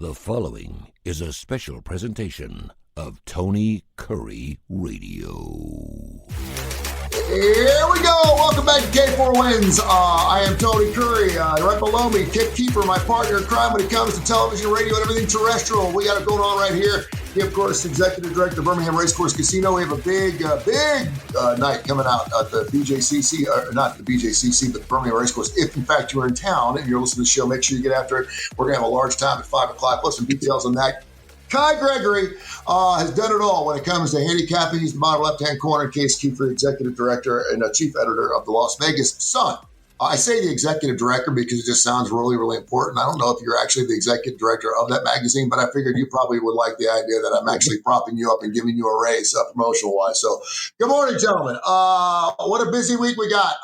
The following is a special presentation of Tony Kurre Radio. Here we go. Welcome back to K4Wins. I am Tony Kurre. Right below me, Kip Keefer, my partner in crime when it comes to television, radio, and everything terrestrial. We got it going on right here. He, of course, Executive Director of Birmingham Racecourse Casino. We have a big night coming out at the BJCC, or not the BJCC, but the Birmingham Racecourse. If, in fact, you're in town and you're listening to the show, make sure you get after it. We're going to have a large time at 5 o'clock. Plus some details on that. Gregory has done it all when it comes to handicapping. He's the bottom left-hand corner. Kip Keefer, Executive Director and Chief Editor of the Las Vegas Sun. I say the Executive Director because it just sounds really, really important. I don't know if you're actually the Executive Director of that magazine, but I figured you probably would like the idea that I'm actually propping you up and giving you a raise promotional-wise. So good morning, gentlemen. What a busy week we got.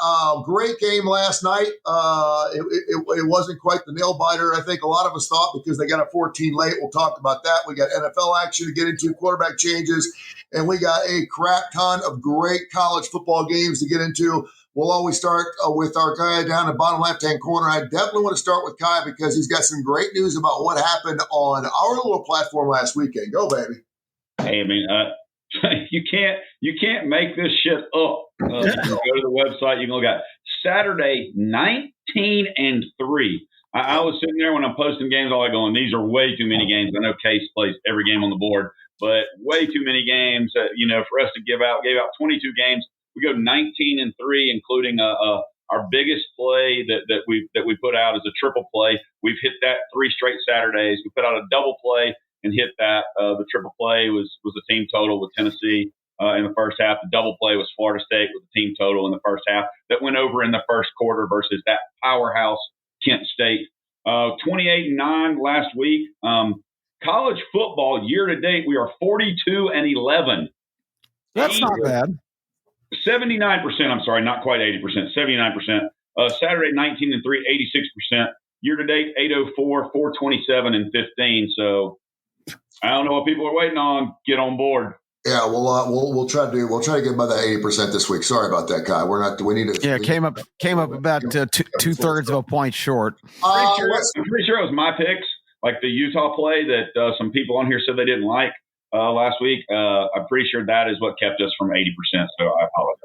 Great game last night. It wasn't quite the nail-biter, I think a lot of us thought, because they got a 14 late. We'll talk about that. We got NFL action to get into, quarterback changes, and we got a crap ton of great college football games to get into. We'll always start with our guy down the bottom left-hand corner. I definitely want to start with Kai because he's got some great news about what happened on our little platform last weekend. Go, baby. Hey, I mean, you can't make this shit up. You can go to the website. You can look at Saturday 19-3. I was sitting there when I'm posting games, all going, these are way too many games. I know Case plays every game on the board, but way too many games. For us to gave out 22 games. We go 19-3, including our biggest play that we put out as a triple play. We've hit that 3 straight Saturdays. We put out a double play and hit that. The triple play was a team total with Tennessee in the first half. The double play was Florida State with a team total in the first half that went over in the first quarter versus that powerhouse Kent State. 28-9 last week. College football year to date, we are 42-11. That's not bad. 79%, I'm sorry, not quite 80%, 79%. Saturday, 19-3, 86%. Year-to-date, 804, 427, and 15. So I don't know what people are waiting on. Get on board. Yeah, we'll try to get about that 80% this week. Sorry about that, Kai. We need to. Yeah, came up about two-thirds of a point short. I'm pretty sure it was my picks, like the Utah play that some people on here said they didn't like. Last week, I'm pretty sure that is what kept us from 80%, so I apologize.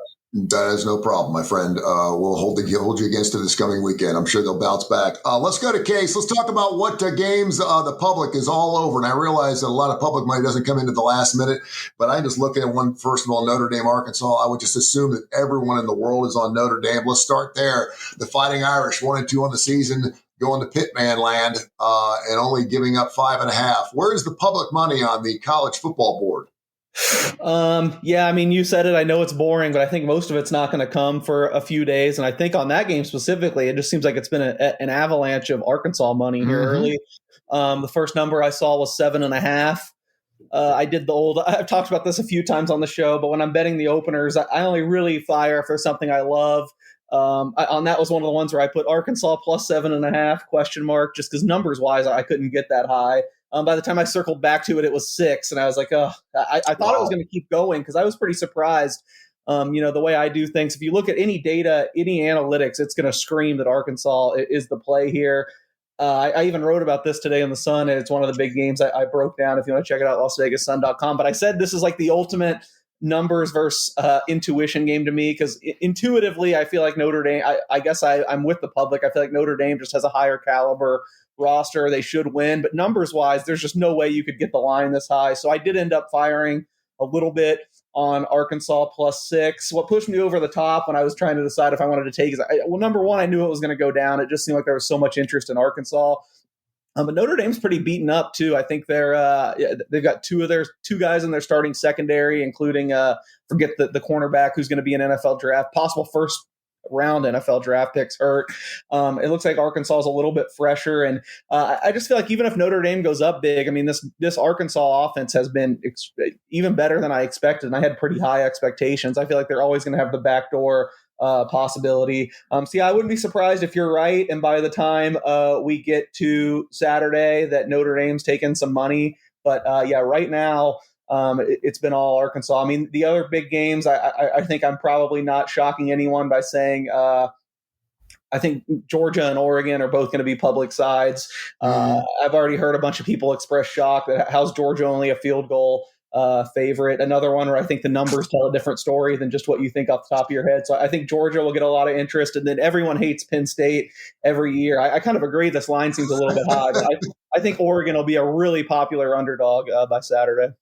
That is no problem, my friend. We'll hold you against it this coming weekend. I'm sure they'll bounce back. Let's go to Case. Let's talk about what games the public is all over. And I realize that a lot of public money doesn't come into the last minute, but I'm just looking at one, first of all, Notre Dame, Arkansas. I would just assume that everyone in the world is on Notre Dame. Let's start there. The Fighting Irish, 1-2 on the season, going to Pitman land and only giving up 5.5. Where is the public money on the college football board? Yeah, I mean, you said it. I know it's boring, but I think most of it's not going to come for a few days. And I think on that game specifically, it just seems like it's been an avalanche of Arkansas money here early. The first number I saw was 7.5. I've talked about this a few times on the show, but when I'm betting the openers, I only really fire if there's something I love. On that was one of the ones where I put Arkansas plus 7.5 ? Just because numbers wise, I couldn't get that high. By the time I circled back to it, it was 6, and I was like, I thought it was going to keep going because I was pretty surprised. The way I do things, if you look at any data, any analytics, it's going to scream that Arkansas is the play here. I even wrote about this today in the Sun, and it's one of the big games I broke down. If you want to check it out, LasVegasSun.com. But I said this is like the ultimate numbers versus intuition game to me, because intuitively I feel like Notre Dame, I guess I'm with the public. I feel like Notre Dame just has a higher caliber roster. They should win, but numbers wise, there's just no way you could get the line this high. So I did end up firing a little bit on Arkansas plus 6. What pushed me over the top when I was trying to decide if I wanted to take is, number one, I knew it was going to go down. It just seemed like there was so much interest in Arkansas. But Notre Dame's pretty beaten up too. I think they've got two guys in their starting secondary, including forget the cornerback who's going to be an NFL draft, possible first round NFL draft picks hurt. It looks like Arkansas is a little bit fresher, and I just feel like even if Notre Dame goes up big, I mean this Arkansas offense has been even better than I expected, and I had pretty high expectations. I feel like they're always going to have the backdoor possibility. I wouldn't be surprised if you're right, and by the time we get to Saturday that Notre Dame's taken some money. But right now it's been all Arkansas. I mean, the other big games, I think I'm probably not shocking anyone by saying I think Georgia and Oregon are both going to be public sides. I've already heard a bunch of people express shock that how's Georgia only a field goal favorite. Another one where I think the numbers tell a different story than just what you think off the top of your head. So I think Georgia will get a lot of interest, and then everyone hates Penn State every year. I kind of agree this line seems a little bit high, but I think Oregon will be a really popular underdog by Saturday.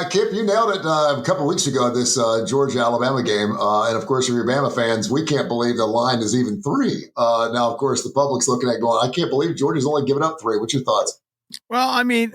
Kip, you nailed it a couple of weeks ago, this Georgia-Alabama game. And, of course, if you're Bama fans, we can't believe the line is even 3. Now, of course, the public's looking at going, I can't believe Georgia's only given up 3. What's your thoughts? Well, I mean,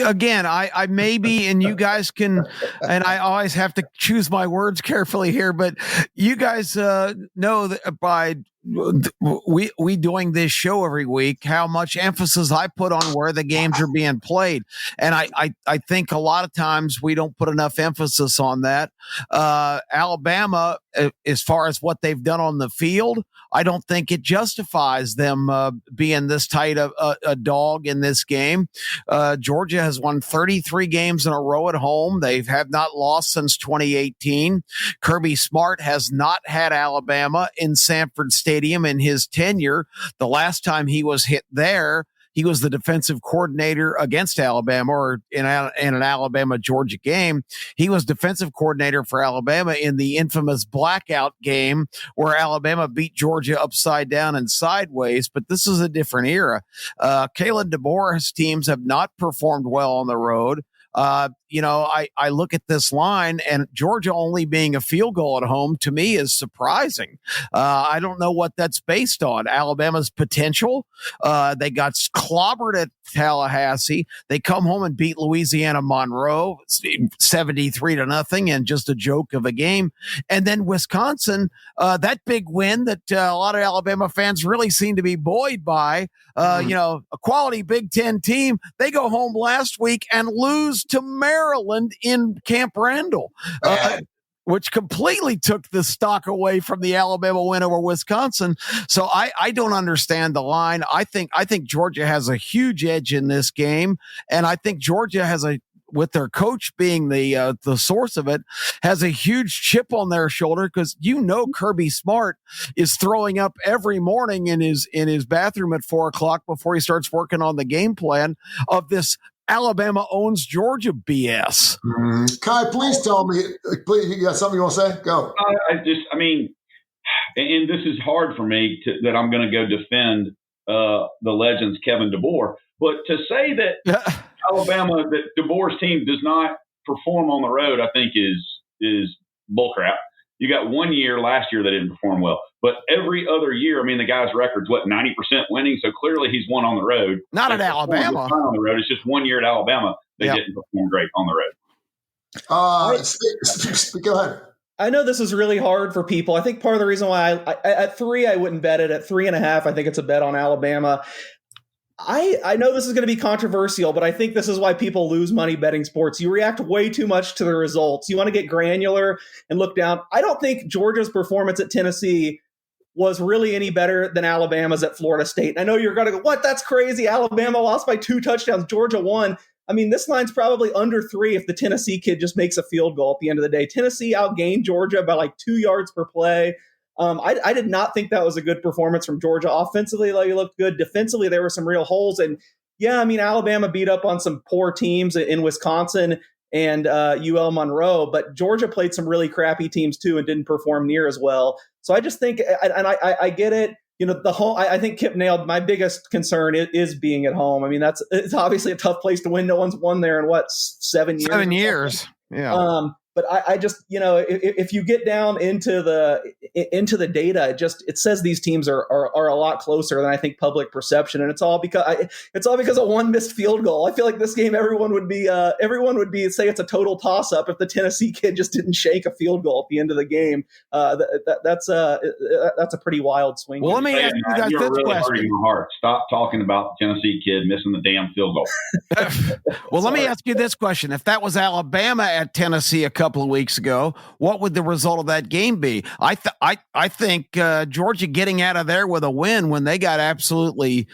again, I maybe, and you guys can, and I always have to choose my words carefully here, but you guys know that by we doing this show every week, how much emphasis I put on where the games are being played. And I think a lot of times we don't put enough emphasis on that. Alabama, as far as what they've done on the field, I don't think it justifies them being this tight of a dog in this game. Georgia has won 33 games in a row at home. They have not lost since 2018. Kirby Smart has not had Alabama in Sanford Stadium in his tenure. The last time he was hit there, he was the defensive coordinator against Alabama, or in an Alabama-Georgia game. He was defensive coordinator for Alabama in the infamous blackout game where Alabama beat Georgia upside down and sideways, but this is a different era. Kalen DeBoer's teams have not performed well on the road. I look at this line, and Georgia only being a field goal at home to me is surprising. I don't know what that's based on. Alabama's potential. They got clobbered at Tallahassee. They come home and beat Louisiana Monroe 73-0, and just a joke of a game. And then Wisconsin, that big win that a lot of Alabama fans really seem to be buoyed by. A quality Big Ten team. They go home last week and lose to Maryland in Camp Randall, which completely took the stock away from the Alabama win over Wisconsin. So I don't understand the line. I think Georgia has a huge edge in this game, and I think Georgia has with their coach being the source of it, has a huge chip on their shoulder, because Kirby Smart is throwing up every morning in his bathroom at 4:00 before he starts working on the game plan of this Alabama owns Georgia BS. Kai, please tell me. Please, you got something you want to say? Go. And this is hard for me that I'm going to go defend the legends Kevin DeBoer, but to say that Alabama, that DeBoer's team does not perform on the road, I think is bullcrap. You got 1 year last year that didn't perform well, but every other year, I mean, the guy's record's 90% winning, so clearly he's won on the road. Not at Alabama. On the road, it's just 1 year at Alabama they didn't perform great on the road. Go ahead. I know this is really hard for people. I think part of the reason why I at 3 I wouldn't bet it. At 3.5, I think it's a bet on Alabama. I know this is going to be controversial, but I think this is why people lose money betting sports. You react way too much to the results. You want to get granular and look down. I don't think Georgia's performance at Tennessee was really any better than Alabama's at Florida State. And I know you're going to go, what? That's crazy. Alabama lost by 2 touchdowns. Georgia won. I mean, this line's probably under 3 if the Tennessee kid just makes a field goal at the end of the day. Tennessee outgained Georgia by 2 yards per play. I did not think that was a good performance from Georgia. Offensively, they looked good. Defensively, there were some real holes. And yeah, I mean, Alabama beat up on some poor teams in Wisconsin and UL Monroe, but Georgia played some really crappy teams too and didn't perform near as well. So I just think, and I get it. The home. I think Kip nailed. My biggest concern is being at home. I mean, it's obviously a tough place to win. No one's won there in 7 years. 7 years. Yeah. But I just, if you get down into the data, it says these teams are a lot closer than I think public perception, and it's all because of one missed field goal. I feel like this game, everyone would be say it's a total toss up if the Tennessee kid just didn't shake a field goal at the end of the game. That's a pretty wild swing. Well, let me ask you guys You're this really question. hurting my heart. Stop talking about the Tennessee kid missing the damn field goal. Well, let me ask you this question: if that was Alabama at Tennessee a couple of weeks ago, what would the result of that game be? I think Georgia getting out of there with a win when they got absolutely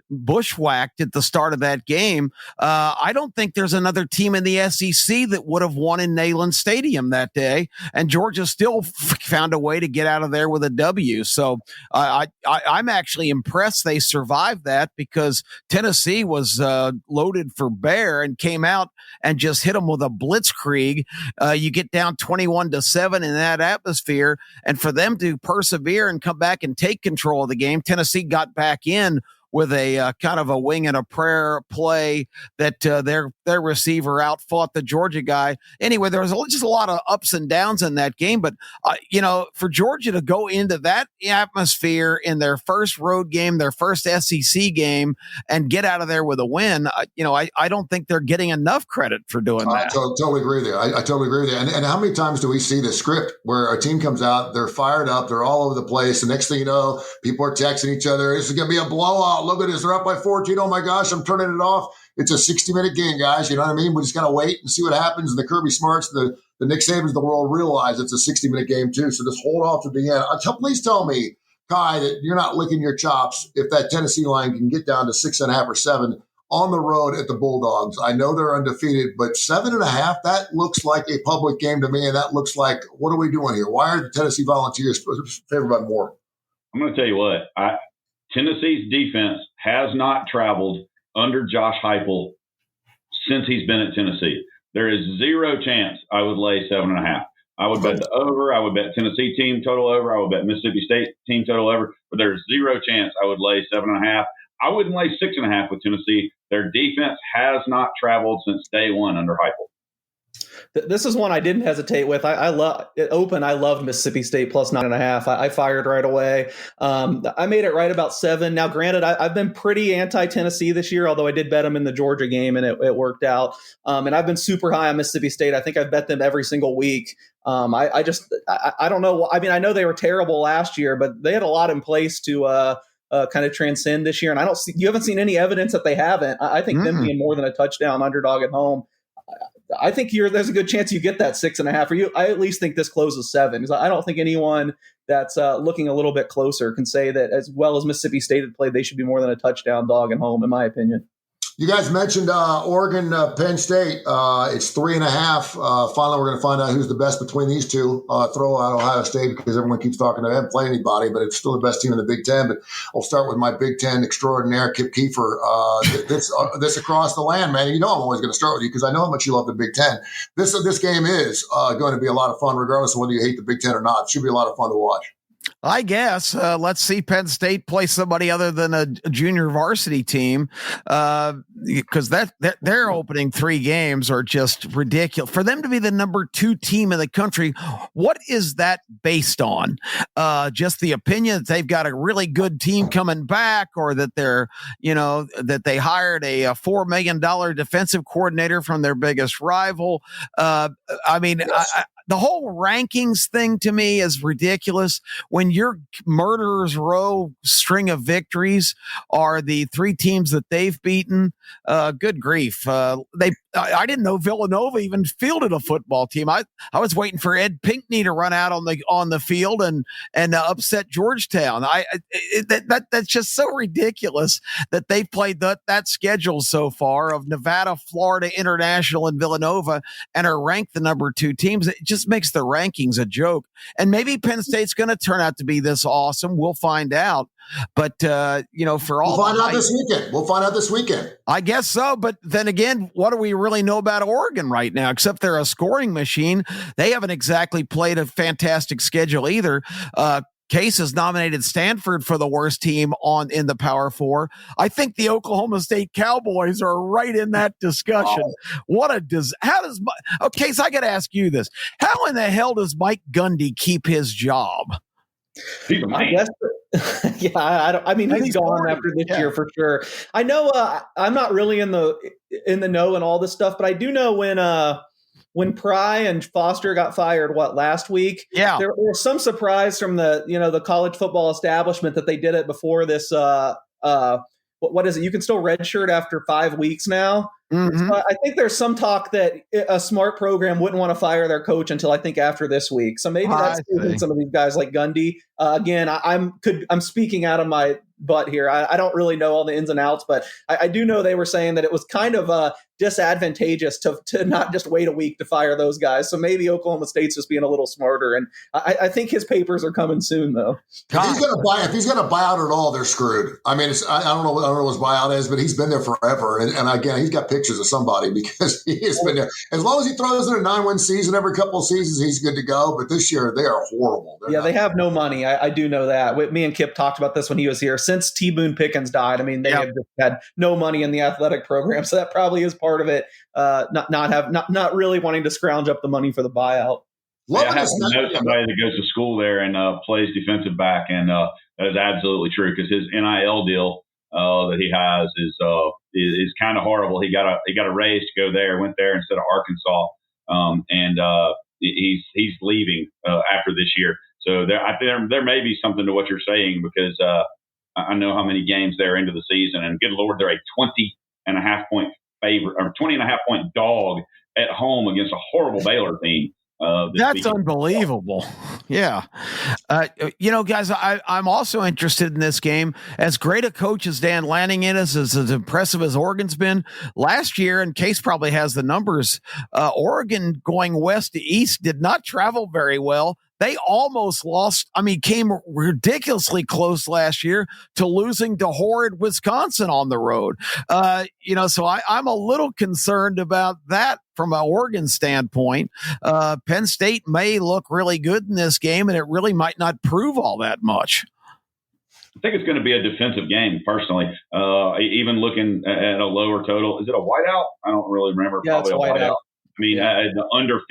bushwhacked at the start of that game. I don't think there's another team in the SEC that would have won in Neyland Stadium that day, and Georgia still found a way to get out of there with a W. So I'm actually impressed they survived that, because Tennessee was loaded for bear and came out and just hit them with a blitzkrieg. You get down 21-7 in that atmosphere, and for them to persevere and come back and take control of the game, Tennessee got back in with a kind of a wing and a prayer play that their receiver outfought the Georgia guy. Anyway, there was just a lot of ups and downs in that game. But, for Georgia to go into that atmosphere in their first road game, their first SEC game, and get out of there with a win, I don't think they're getting enough credit for doing that. I totally agree with you. I totally agree with you. And how many times do we see the script where a team comes out, they're fired up, they're all over the place. The next thing you know, people are texting each other, this is going to be a blowout. Look at this. They're up by 14. Oh, my gosh, I'm turning it off. It's a 60-minute game, guys. You know what I mean? We just got to wait and see what happens. And the Kirby Smarts, the Nick Sabans of the world realize it's a 60-minute game, too. So just hold off to the end. Please tell me, Kai, that you're not licking your chops if that Tennessee line can get down to 6.5 or 7 on the road at the Bulldogs. I know they're undefeated, but 7.5, that looks like a public game to me. And that looks like, what are we doing here? Why are the Tennessee Volunteers favored by more? I'm going to tell you what. Tennessee's defense has not traveled under Josh Heupel since he's been at Tennessee. There is zero chance I would lay 7.5. I would bet the over. I would bet Tennessee team total over. I would bet Mississippi State team total over. But there's zero chance I would lay 7.5. I wouldn't lay 6.5 with Tennessee. Their defense has not traveled since day one under Heupel. This is one I didn't hesitate with. I loved Mississippi State plus 9.5. I fired right away. I made it right about 7. Now, granted, I've been pretty anti-Tennessee this year, although I did bet them in the Georgia game and it worked out. And I've been super high on Mississippi State. I think I've bet them every single week. I don't know. I mean, I know they were terrible last year, but they had a lot in place to kind of transcend this year. And you haven't seen any evidence that they haven't. I think them being more than a touchdown underdog at home, I think there's a good chance you get that 6.5. I at least think this closes 7, because I don't think anyone that's looking a little bit closer can say that as well as Mississippi State had played, they should be more than a touchdown dog at home, in my opinion. You guys mentioned Oregon, Penn State. It's 3.5. Finally, we're going to find out who's the best between these two. Throw out Ohio State because everyone keeps talking. They haven't played anybody, but it's still the best team in the Big Ten. But I'll start with my Big Ten extraordinaire, Kip Keefer. This across the land, man. You know I'm always going to start with you because I know how much you love the Big Ten. This game is going to be a lot of fun, regardless of whether you hate the Big Ten or not. It should be a lot of fun to watch. I guess. Let's see Penn State play somebody other than a junior varsity team, because their opening 3 games are just ridiculous. For them to be the number 2 team in the country, what is that based on? Just the opinion that they've got a really good team coming back, or that that they hired a $4 million defensive coordinator from their biggest rival? The whole rankings thing to me is ridiculous. When your murderer's row string of victories are the 3 teams that they've beaten, good grief. I didn't know Villanova even fielded a football team. I was waiting for Ed Pinckney to run out on the field and upset Georgetown. That's just so ridiculous that they've played that schedule so far of Nevada, Florida International, and Villanova, and are ranked the number 2 teams. It just makes the rankings a joke. And maybe Penn State's going to turn out to be this awesome. We'll find out. But, for all, we'll find out this weekend. We'll find out this weekend. I guess so. But then again, what do we really know about Oregon right now? Except they're a scoring machine. They haven't exactly played a fantastic schedule either. Case has nominated Stanford for the worst team in the Power 4. I think the Oklahoma State Cowboys are right in that discussion. Case, I got to ask you this. How in the hell does Mike Gundy keep his job? I guess, he's gone after this year for sure. I know I'm not really in the know and all this stuff, but I do know when Pry and Foster got fired, last week? Yeah, there was some surprise from the college football establishment that they did it before this. What is it? You can still redshirt after 5 weeks now. Mm-hmm. So I think there's some talk that a smart program wouldn't want to fire their coach until I think after this week. So maybe that's some of these guys like Gundy. Again, I'm speaking out of my butt here. I don't really know all the ins and outs, but I do know they were saying that it was kind of disadvantageous to not just wait a week to fire those guys. So maybe Oklahoma State's just being a little smarter. And I think his papers are coming soon, though. If he's going to buy out at all, they're screwed. I mean, I don't know what his buyout is, but he's been there forever. And again, he's got pictures of somebody because he has been there. As long as he throws in a 9-win season every couple of seasons, he's good to go. But this year, they are horrible. They have no money. I do know that. Me and Kip talked about this when he was here. Since T. Boone Pickens died, I mean, they have just had no money in the athletic program. So that probably is part of it. Not really wanting to scrounge up the money for the buyout. I happen to know somebody that goes to school there and plays defensive back, and that is absolutely true because his NIL deal that he has is kind of horrible. He got a raise to go there, went there instead of Arkansas, and he's leaving after this year. So there may be something to what you're saying because I know how many games they're into the season, and good Lord, they're a 20.5 point favorite or 20.5 point dog at home against a horrible Baylor team. That's unbelievable. Yeah. Guys, I'm also interested in this game. As great a coach as Dan Lanning is, as impressive as Oregon's been last year, and Case probably has the numbers, Oregon going west to east did not travel very well. They almost lost. I mean, came ridiculously close last year to losing to horrid Wisconsin on the road. So I'm a little concerned about that from an Oregon standpoint. Penn State may look really good in this game, and it really might not prove all that much. I think it's going to be a defensive game, personally. Even looking at a lower total. Is it a whiteout? I don't really remember. Yeah, Probably it's a whiteout. I mean, under 52.5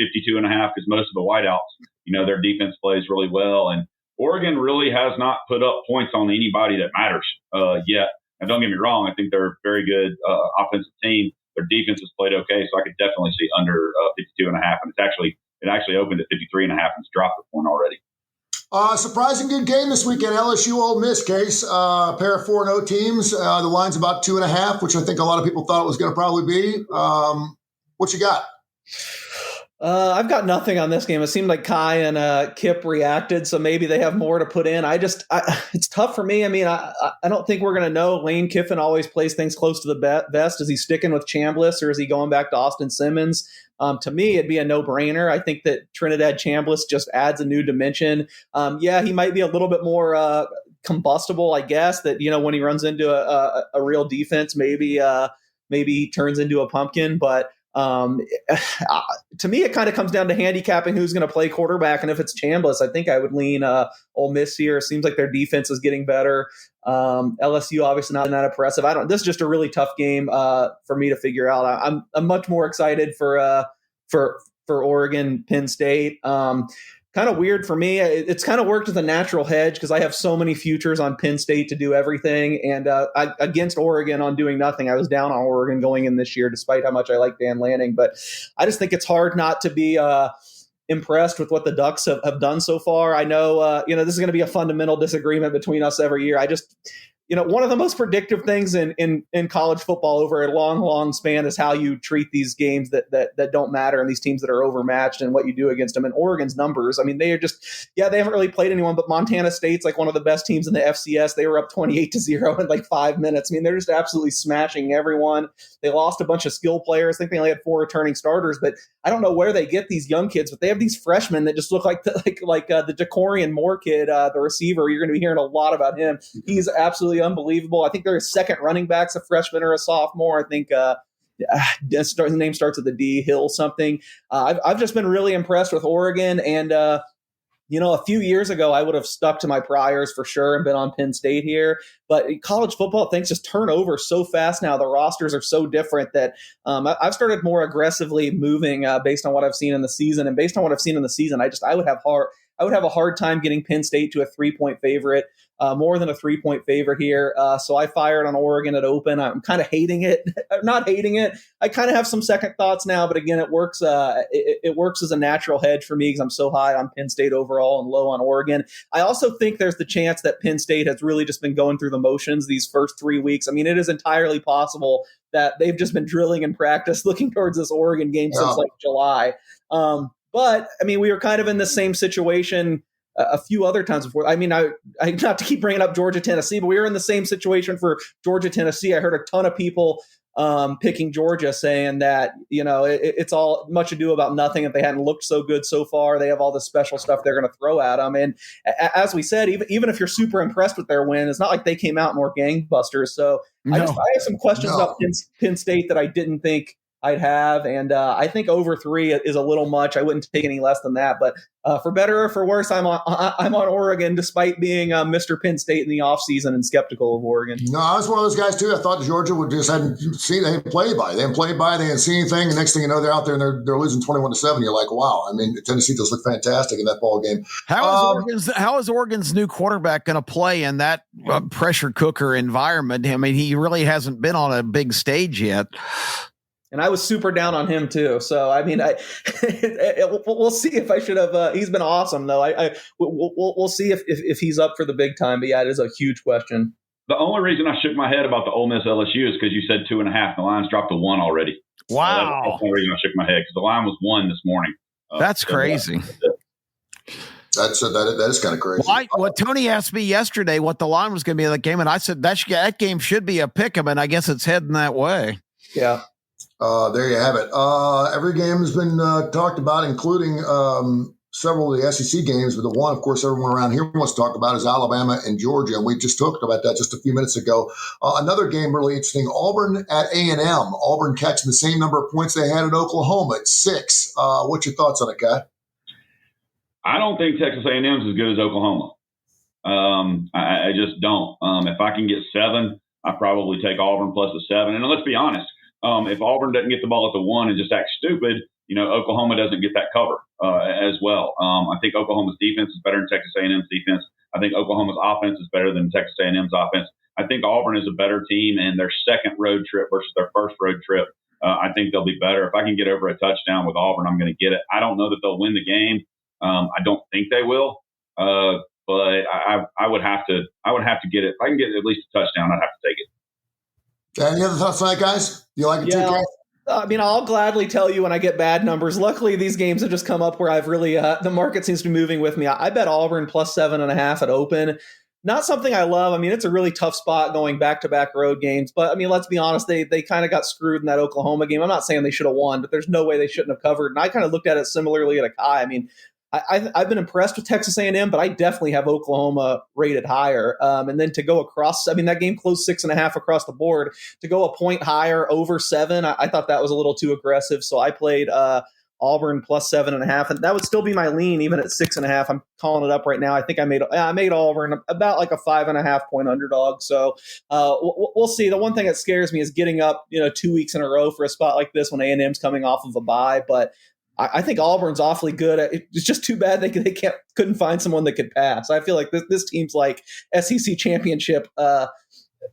because most of the whiteouts, their defense plays really well. And Oregon really has not put up points on anybody that matters yet. And don't get me wrong, I think they're a very good offensive team. Their defense has played okay, so I could definitely see under 52.5. And it actually opened at 53.5 and it's dropped a point already. Surprising good game this weekend. LSU Ole Miss, Case. Pair of 4-0 teams. The line's about 2.5, which I think a lot of people thought it was going to probably be. What you got? I've got nothing on this game. It seemed like Kai and Kip reacted, so maybe they have more to put in. It's tough for me. I mean, I don't think we're going to know. Lane Kiffin always plays things close to the vest. Is he sticking with Chambliss or is he going back to Austin Simmons? To me, it'd be a no-brainer. I think that Trinidad Chambliss just adds a new dimension. He might be a little bit more combustible, I guess, that, when he runs into a real defense, maybe he turns into a pumpkin, but to me, it kind of comes down to handicapping who's going to play quarterback. And if it's Chambliss, I think I would lean Ole Miss here. It seems like their defense is getting better. LSU obviously not that impressive. This is just a really tough game for me to figure out. I'm much more excited for Oregon, Penn State. Kind of weird for me. It's kind of worked as a natural hedge because I have so many futures on Penn State to do everything, and against Oregon on doing nothing. I was down on Oregon going in this year, despite how much I like Dan Lanning. But I just think it's hard not to be impressed with what the Ducks have done so far. I know, this is going to be a fundamental disagreement between us every year. I just, one of the most predictive things in college football over a long, long span is how you treat these games that don't matter and these teams that are overmatched and what you do against them. And Oregon's numbers, I mean, they are just, they haven't really played anyone, but Montana State's like one of the best teams in the FCS. They were up 28-0 in like 5 minutes. I mean, they're just absolutely smashing everyone. They lost a bunch of skill players. I think they only had 4 returning starters, but I don't know where they get these young kids, but they have these freshmen that just look like the Jacorian Moore kid, the receiver. You're going to be hearing a lot about him. He's absolutely unbelievable. I think their second running back's a freshman or a sophomore. I think his name starts with a D, Hill something. I've just been really impressed with Oregon. And, a few years ago, I would have stuck to my priors for sure and been on Penn State here. But college football, things just turn over so fast now. The rosters are so different that I've started more aggressively moving based on what I've seen in the season. And based on what I've seen in the season, I would have I would have a hard time getting Penn State to a 3-point favorite. More than a 3-point favorite here. So I fired on Oregon at open. I'm kind of hating it. I'm not hating it. I kind of have some second thoughts now, but again, it works. It works as a natural hedge for me because I'm so high on Penn State overall and low on Oregon. I also think there's the chance that Penn State has really just been going through the motions these first 3 weeks. I mean, it is entirely possible that they've just been drilling in practice looking towards this Oregon game since like July. But I mean, we were kind of in the same situation a few other times before. I mean, I not to keep bringing up Georgia, Tennessee, but we were in the same situation for Georgia, Tennessee. I heard a ton of people picking Georgia saying that, it's all much ado about nothing. If they hadn't looked so good so far, they have all this special stuff they're going to throw at them. And as we said, even if you're super impressed with their win, it's not like they came out and were gangbusters. So I have some questions about Penn State that I didn't think I'd have, and I think over 3 is a little much. I wouldn't take any less than that, but for better or for worse, I'm on Oregon, despite being Mr. Penn State in the offseason and skeptical of Oregon. No, I was one of those guys too. I thought Georgia would just hadn't seen, they hadn't played by. They hadn't seen anything. The next thing you know, they're out there and they're losing 21-7. You're like, wow. I mean, Tennessee does look fantastic in that ball game. How is Oregon's new quarterback going to play in that pressure cooker environment? I mean, he really hasn't been on a big stage yet. And I was super down on him too. So I mean, we'll see if I should have. He's been awesome though. We'll see if he's up for the big time. But yeah, it is a huge question. The only reason I shook my head about the Ole Miss LSU is because you said 2.5. The line's dropped to 1 already. Wow. That's the only reason I shook my head, because the line was 1 this morning. That's crazy. That is kind of crazy. What Tony asked me yesterday what the line was going to be in the game, and I said that game should be a pick 'em, and I guess it's heading that way. Yeah. There you have it. Every game has been talked about, including several of the SEC games. But the one, of course, everyone around here wants to talk about is Alabama and Georgia. And we just talked about that just a few minutes ago. Another game really interesting, Auburn at A&M. Auburn catching the same number of points they had at Oklahoma at 6. What's your thoughts on it, Kai? I don't think Texas A&M is as good as Oklahoma. I just don't. If I can get 7, I probably take Auburn plus a 7. And let's be honest. If Auburn doesn't get the ball at the 1 and just act stupid, Oklahoma doesn't get that cover as well. I think Oklahoma's defense is better than Texas A&M's defense. I think Oklahoma's offense is better than Texas A&M's offense. I think Auburn is a better team, and their second road trip versus their first road trip, I think they'll be better. If I can get over a touchdown with Auburn, I'm going to get it. I don't know that they'll win the game. I don't think they will, but I would have to get it. If I can get at least a touchdown, I'd have to take it. Any other thoughts on that, guys? You like it too, Kai? I mean, I'll gladly tell you when I get bad numbers. Luckily, these games have just come up where I've really the market seems to be moving with me. I bet Auburn plus 7.5 at open. Not something I love. I mean, it's a really tough spot going back-to-back road games. But, I mean, let's be honest, they kind of got screwed in that Oklahoma game. I'm not saying they should have won, but there's no way they shouldn't have covered. And I kind of looked at it similarly at a Kai. I mean, I've been impressed with Texas A&M, but I definitely have Oklahoma rated higher. And then to go across, I mean, that game closed 6.5 across the board. To go a point higher over 7, I thought that was a little too aggressive. So I played Auburn plus 7.5, and that would still be my lean even at 6.5. I'm calling it up right now. I think I made Auburn about like a 5.5 point underdog. So we'll see. The one thing that scares me is getting up 2 weeks in a row for a spot like this when A&M's coming off of a bye, but I think Auburn's awfully good. It's just too bad they couldn't find someone that could pass. I feel like this team's like SEC championship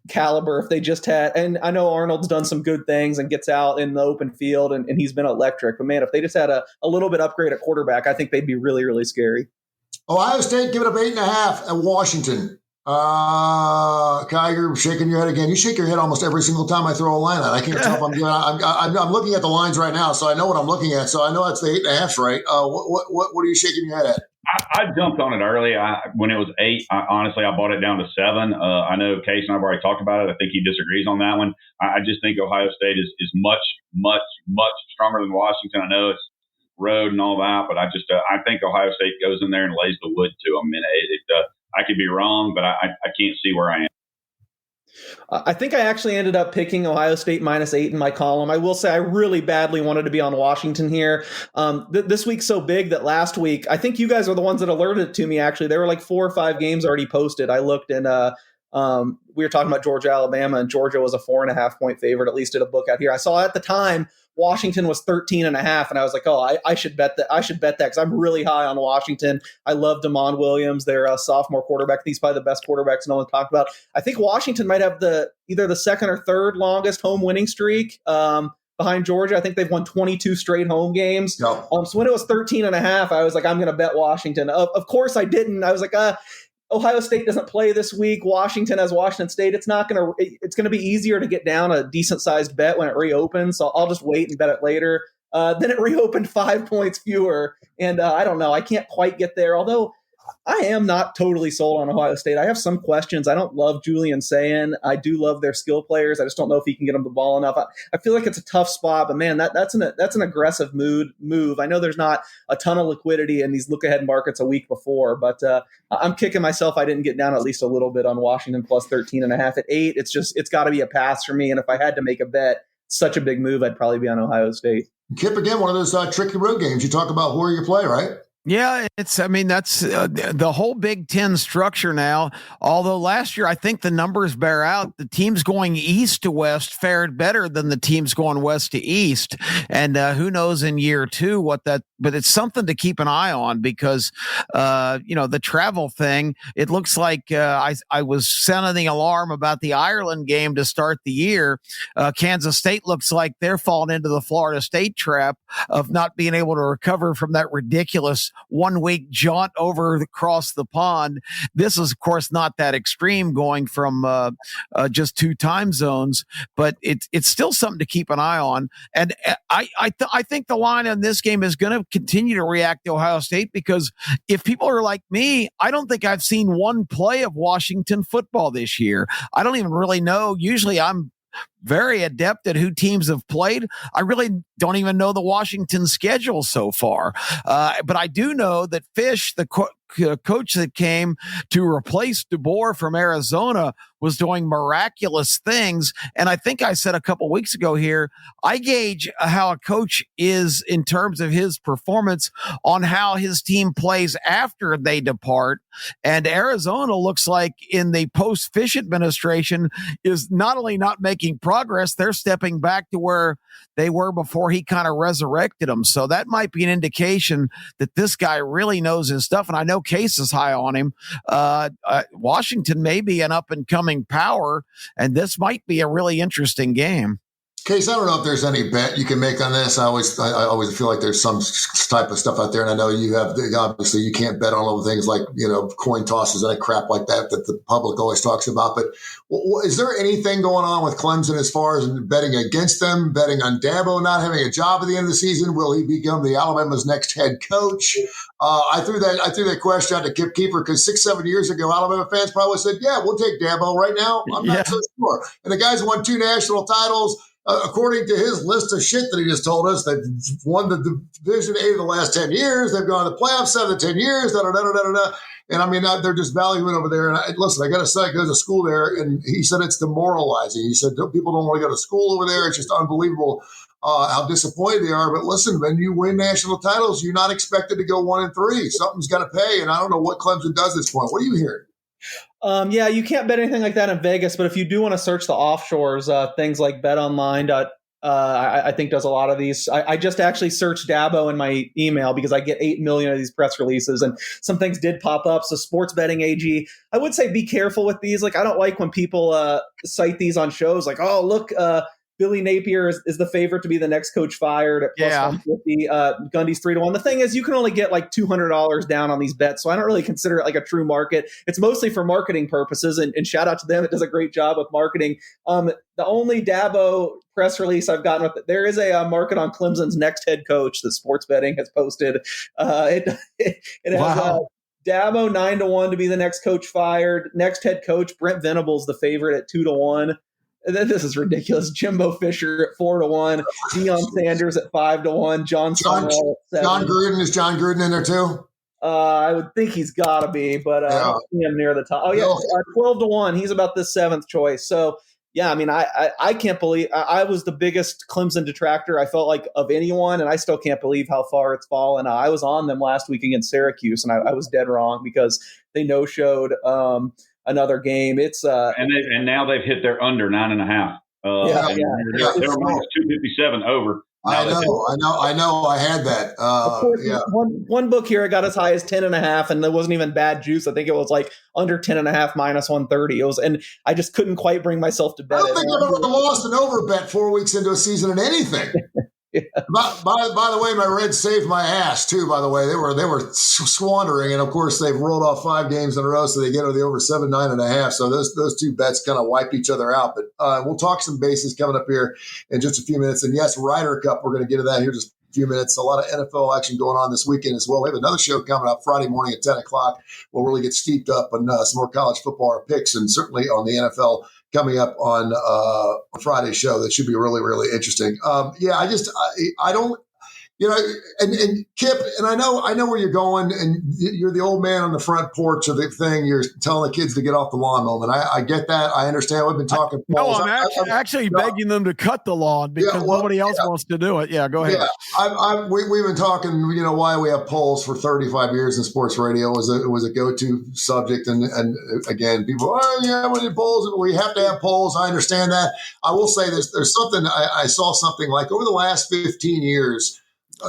caliber if they just had. And I know Arnold's done some good things and gets out in the open field and he's been electric. But man, if they just had a little bit upgrade at quarterback, I think they'd be really, really scary. Ohio State give it up 8.5 at Washington. Kai, you're shaking your head again. You shake your head almost every single time I throw a line out. I can't tell if I'm doing. I'm looking at the lines right now, so I know what I'm looking at. So I know that's the 8.5, right? What are you shaking your head at? I jumped on it early. When it was 8, honestly, I bought it down to 7. I know Case and I've already talked about it. I think he disagrees on that one. I just think Ohio State is much, much, much stronger than Washington. I know it's road and all that, but I think Ohio State goes in there and lays the wood to them. And I could be wrong, but I can't see where I am. I think I actually ended up picking Ohio State -8 in my column. I will say I really badly wanted to be on Washington here. This week's so big that last week, I think you guys are the ones that alerted it to me, actually. There were like 4 or 5 games already posted. I looked and We were talking about Georgia, Alabama, and Georgia was a 4.5 point favorite, at least at a book out here. I saw at the time Washington was 13.5, and I was like, oh, I should bet that. I should bet that because I'm really high on Washington. I love Damon Williams, their sophomore quarterback. He's probably the best quarterbacks no one talked about. I think Washington might have either the second or third longest home winning streak behind Georgia. I think they've won 22 straight home games. Yep. So when it was 13.5, I was like, I'm going to bet Washington. Of course I didn't. I was like, Ohio State doesn't play this week. Washington has Washington State. It's going to be easier to get down a decent sized bet when it reopens. So I'll just wait and bet it later. Then it reopened 5 points fewer. And I don't know. I can't quite get there. Although I am not totally sold on Ohio State. I have some questions. I don't love Julian Sayin. I do love their skill players. I just don't know if he can get them the ball enough. I feel like it's a tough spot, but man, that's an aggressive move. I know there's not a ton of liquidity in these look-ahead markets a week before, but I'm kicking myself I didn't get down at least a little bit on Washington plus 13.5 at 8. It's got to be a pass for me. And if I had to make a bet, such a big move, I'd probably be on Ohio State. Kip, again, one of those tricky road games. You talk about who you play, right? Yeah, that's the whole Big Ten structure now. Although last year, I think the numbers bear out the teams going east to west fared better than the teams going west to east. And who knows in year two but it's something to keep an eye on because, the travel thing, it looks like I was sounding the alarm about the Ireland game to start the year. Kansas State looks like they're falling into the Florida State trap of not being able to recover from that ridiculous 1 week jaunt across the pond. This is, of course, not that extreme going from just 2 time zones, but it's still something to keep an eye on. And I think the line on this game is going to continue to react to Ohio State because if people are like me, I don't think I've seen one play of Washington football this year. I don't even really know. Usually I'm very adept at who teams have played. I really don't even know the Washington schedule so far. But I do know that Fish, the coach that came to replace DeBoer from Arizona, was doing miraculous things. And I think I said a couple weeks ago here, I gauge how a coach is in terms of his performance on how his team plays after they depart. And Arizona looks like in the post-Fish administration is not only not making progress, they're stepping back to where they were before he kind of resurrected them. So that might be an indication that this guy really knows his stuff. And I know Case is high on him. Washington may be an up-and-coming power, and this might be a really interesting game. Case, I don't know if there's any bet you can make on this. I always feel like there's some type of stuff out there, and I know you have. Obviously, you can't bet on all the things like coin tosses and crap like that the public always talks about. But is there anything going on with Clemson as far as betting against them, betting on Dabo not having a job at the end of the season? Will he become the Alabama's next head coach? I threw that question out to Kip Keefer because 6-7 years ago, Alabama fans probably said, "Yeah, we'll take Dabo." Right now, I'm not so sure. And the guy's won 2 national titles. According to his list of shit that he just told us, they've won the Division 8 of the last 10 years. They've gone to the playoffs 7 of 10 years. And I mean, they're just valuing over there. And listen, I got a son that goes to school there, and he said it's demoralizing. He said people don't want to go to school over there. It's just unbelievable how disappointed they are. But listen, when you win national titles, you're not expected to go 1-3. Something's got to pay, and I don't know what Clemson does at this point. What are you hearing? Yeah, you can't bet anything like that in Vegas, but if you do want to search the offshores, things like BetOnline, I think does a lot of these. I just actually searched Dabo in my email because I get 8 million of these press releases, and some things did pop up. So Sports Betting AG, I would say be careful with these. Like, I don't like when people cite these on shows like, oh, look, Billy Napier is the favorite to be the next coach fired at plus 150. Gundy's 3-1. The thing is, you can only get like $200 down on these bets, so I don't really consider it like a true market. It's mostly for marketing purposes, and shout out to them. It does a great job with marketing. The only Dabo press release I've gotten with it, there is a market on Clemson's next head coach that Sports Betting has posted. It has Dabo 9-1 to be the next coach fired. Next head coach, Brent Venables, the favorite at 2-1. This is ridiculous. Jimbo Fisher at 4-1, Deion Sanders at 5-1, John Summerall at 7. John Gruden, is John Gruden in there too? I would think he's got to be, but I don't see him near the top. Oh yeah, 12-1. He's about the 7th choice. So yeah, I mean, I can't believe I was the biggest Clemson detractor I felt like of anyone, and I still can't believe how far it's fallen. I was on them last week against Syracuse, and I was dead wrong because they no-showed. another game. It's and now they've hit their under 9.5. They're minus 257 over. I know. I had that. One book here, I got as high as 10.5, and it wasn't even bad juice. I think it was like under 10.5 minus 130. And I just couldn't quite bring myself to bet. I don't think I've ever lost an over bet 4 weeks into a season in anything. Yeah. By the way, my Reds saved my ass too. By the way, they were squandering, and of course they've rolled off 5 games in a row, so they get to the over 9.5. So those two bets kind of wipe each other out. But we'll talk some bases coming up here in just a few minutes. And yes, Ryder Cup, we're going to get to that here in just a few minutes. A lot of NFL action going on this weekend as well. We have another show coming up Friday morning at 10 o'clock. We'll really get steeped up on some more college football, our picks, and certainly on the NFL coming up on Friday's show. That should be really, really interesting. I don't, and Kip, and I know where you're going, and you're the old man on the front porch of the thing. You're telling the kids to get off the lawn moment. I get that. I understand. We've been talking. I'm actually begging them to cut the lawn because nobody else wants to do it. Yeah, go ahead. Yeah, we've been talking, why we have polls for 35 years in sports radio. It was a go-to subject. And again, people, we need polls. We have to have polls. I understand that. I will say this. There's something, I saw something like over the last 15 years,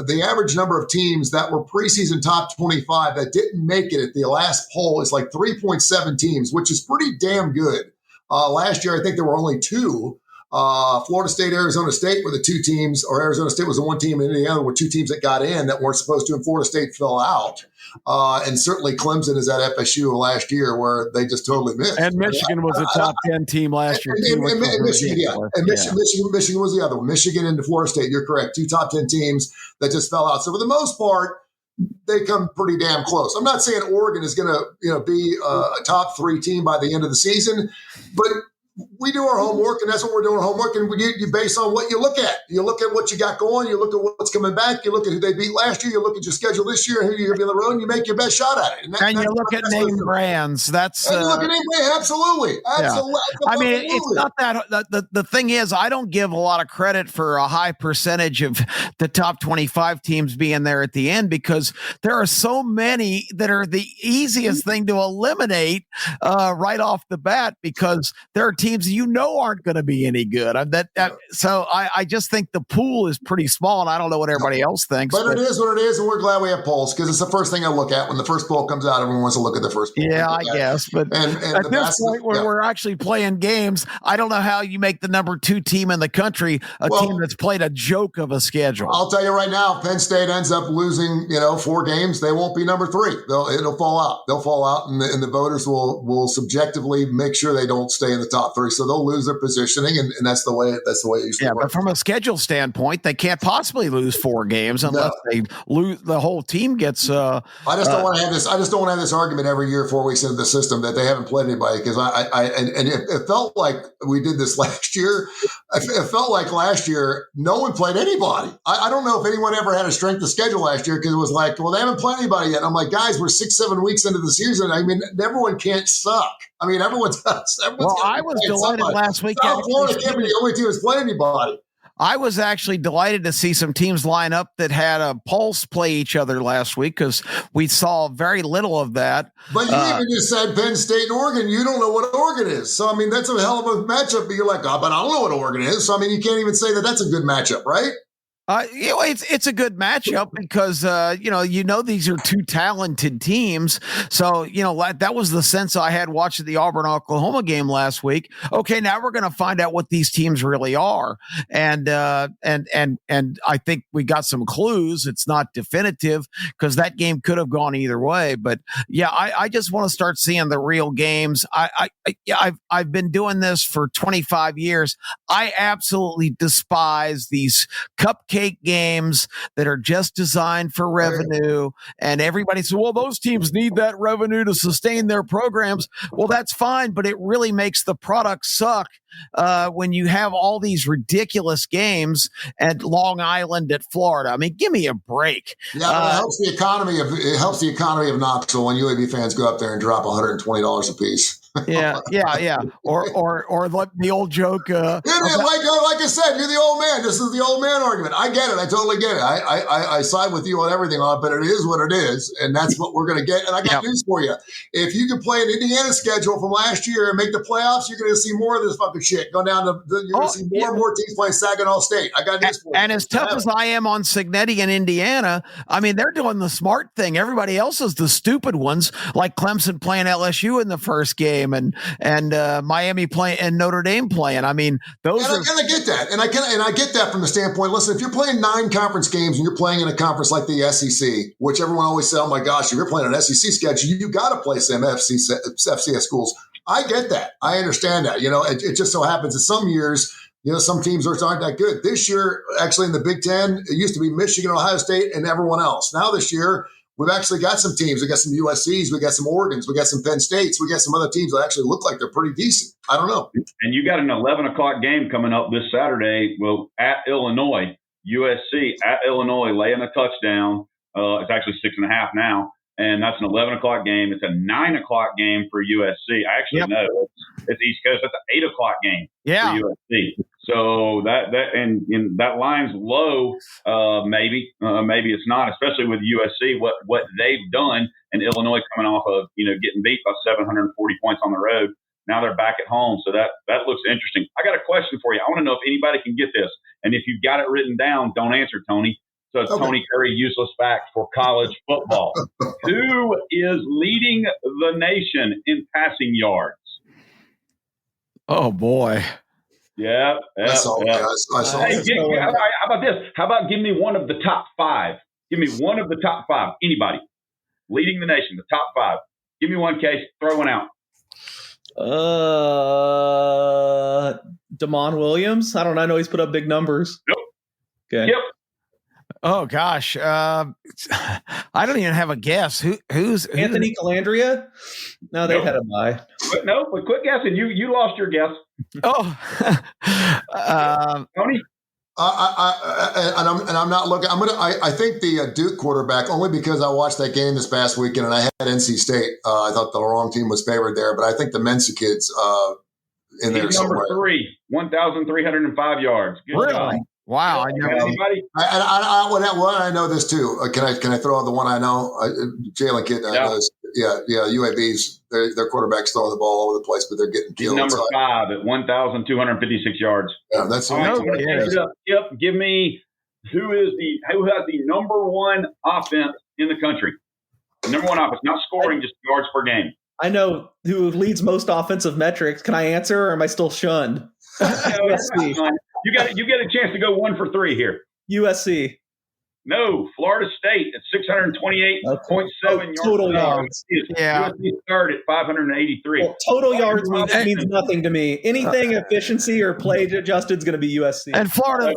the average number of teams that were preseason top 25 that didn't make it at the last poll is like 3.7 teams, which is pretty damn good. Last year, I think there were only 2. Florida State, Arizona State were the 2 teams, or Arizona State was the 1 team, and Indiana were 2 teams that got in that weren't supposed to, and Florida State fell out. And certainly Clemson is at FSU last year where they just totally missed. And Michigan was a top 10 team last year. Michigan was the other one. Michigan and Florida State, you're correct. 2 top 10 teams that just fell out. So for the most part, they come pretty damn close. I'm not saying Oregon is going to be a top 3 team by the end of the season, but we do our homework, and that's what we're doing, homework, and you base on what you look at. You look at what you got going. You look at what's coming back. You look at who they beat last year. You look at your schedule this year, who you're going to be on the road, and you make your best shot at it. And you look at name brands. That's you look at name brands. Absolutely. Yeah. I mean, it's not that. The thing is, I don't give a lot of credit for a high percentage of the top 25 teams being there at the end because there are so many that are the easiest thing to eliminate right off the bat because there are teams aren't going to be any good. So I just think the pool is pretty small, and I don't know what everybody else thinks. But it is what it is, and we're glad we have polls because it's the first thing I look at when the first poll comes out. Everyone wants to look at the first poll. Yeah, I guess. But at this point where we're actually playing games, I don't know how you make the number 2 team in the country a team that's played a joke of a schedule. I'll tell you right now, if Penn State ends up losing, 4 games, they won't be number 3. It'll fall out. They'll fall out, and the voters will subjectively make sure they don't stay in the top 3. So they'll lose their positioning, and that's the way it used to work. But from a schedule standpoint, they can't possibly lose 4 games unless they lose. The whole team gets. I just don't want to have this. I just don't want to have this argument every year, 4 weeks into the system, that they haven't played anybody because it felt like we did this last year. It felt like last year no one played anybody. I don't know if anyone ever had a strength of schedule last year because it was like, well, they haven't played anybody yet. And I'm like, guys, we're 6-7 weeks into the season. I mean, everyone can't suck. I mean, everyone's I was delighted last week. Florida can't be the only team that's played anybody. I was actually delighted to see some teams line up that had a pulse play each other last week because we saw very little of that. But you even just said Penn State and Oregon. You don't know what Oregon is. So, I mean, that's a hell of a matchup. But you're like, but I don't know what Oregon is. So, I mean, you can't even say that that's a good matchup, right? It's a good matchup because these are 2 talented teams. So that was the sense I had watching the Auburn-Oklahoma game last week. Okay, now we're going to find out what these teams really are, and I think we got some clues. It's not definitive because that game could have gone either way. But yeah, I just want to start seeing the real games. I've been doing this for 25 years. I absolutely despise these cupcake games that are just designed for revenue, and everybody says, well, those teams need that revenue to sustain their programs. Well, that's fine, but it really makes the product suck when you have all these ridiculous games at Long Island, at Florida. I mean, give me a break. Yeah, but it helps the economy of Knoxville when UAB fans go up there and drop $120 a piece. Yeah. Or the old joke. Like I said, you're the old man. This is the old man argument. I get it. I totally get it. I side with you on everything on it, but it is what it is, and that's what we're going to get. And I got news for you. If you can play an Indiana schedule from last year and make the playoffs, you're going to see more of this fucking shit go down. You're going to see more and more teams playing Saginaw State. I got news for you. And as tough as I am on Signetti and Indiana, I mean, they're doing the smart thing. Everybody else is the stupid ones, like Clemson playing LSU in the first game, and Miami playing and Notre Dame playing. I mean, those and I get that, and I get that from the standpoint. Listen, if you're playing 9 conference games and you're playing in a conference like the SEC, which everyone always says, "Oh my gosh, if you're playing an SEC schedule, you got to play some FCS schools." I get that. I understand that. It just so happens that some years, some teams aren't that good. This year, actually, in the Big Ten, it used to be Michigan, Ohio State, and everyone else. Now this year, we've actually got some teams. We got some USCs, we got some Oregons, we got some Penn States, we got some other teams that actually look like they're pretty decent. I don't know. And you got an 11 o'clock game coming up this Saturday. Well, at Illinois, USC at Illinois, laying a touchdown. It's actually 6.5 now. And that's an 11 o'clock game. It's a 9 o'clock game for USC. I actually know it's East Coast. That's an 8 o'clock game for USC. So that line's low. Maybe it's not, especially with USC. What they've done, and Illinois coming off of getting beat by 740 points on the road. Now they're back at home. So that looks interesting. I got a question for you. I want to know if anybody can get this, and if you've got it written down, don't answer, Tony. So it's Tony Curry, useless fact for college football. Who is leading the nation in passing yards? Oh, boy. Yeah. I saw Hey, how about this? How about give me one of the top 5? Give me one of the top 5. Anybody leading the nation, the top 5. Give me one, Case. Throw one out. Damon Williams. I don't know. I know he's put up big numbers. Nope. Okay. Yep. Oh gosh, I don't even have a guess. Who's Anthony Calandria? No, they've had a bye. But quit guessing. You lost your guess. Oh, Tony. I'm not looking. I think the Duke quarterback, only because I watched that game this past weekend and I had NC State. I thought the wrong team was favored there, but I think the Mensa kid's in there somewhere. Number 3, 1,305 yards. Good really? job. Wow, I never. I know this too. Can I throw out the one I know? Jalen Kidd. UAB's their quarterback's throwing the ball all over the place, but they're getting killed. He's number 5 at 1,256 yards. Yeah, that's all right. Yep. Give me who has the number 1 offense in the country. The number 1 offense, not scoring, just yards per game. I know who leads most offensive metrics. Can I answer, or am I still shunned? USC. You get a chance to go 1 for 3 here. USC. No, Florida State at 628.7 yards. Total yards. Yeah. USC third at 583. Well, total yards means nothing to me. Anything efficiency or play adjusted is going to be USC. And Florida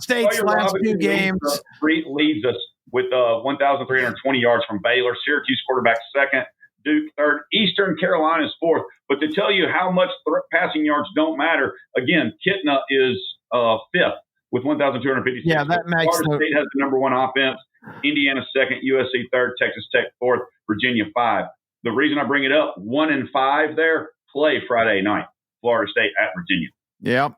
State's last 2 games leads us with 1,320 yards from Baylor. Syracuse quarterback second. Duke third. Eastern Carolina's fourth. But to tell you how much passing yards don't matter, again, Kitna is fifth with 1,256. Yeah, that makes Florida State has the number 1 offense. Indiana second. USC third. Texas Tech fourth. Virginia 5. The reason I bring it up, 1 and 5 there play Friday night. Florida State at Virginia. Yep.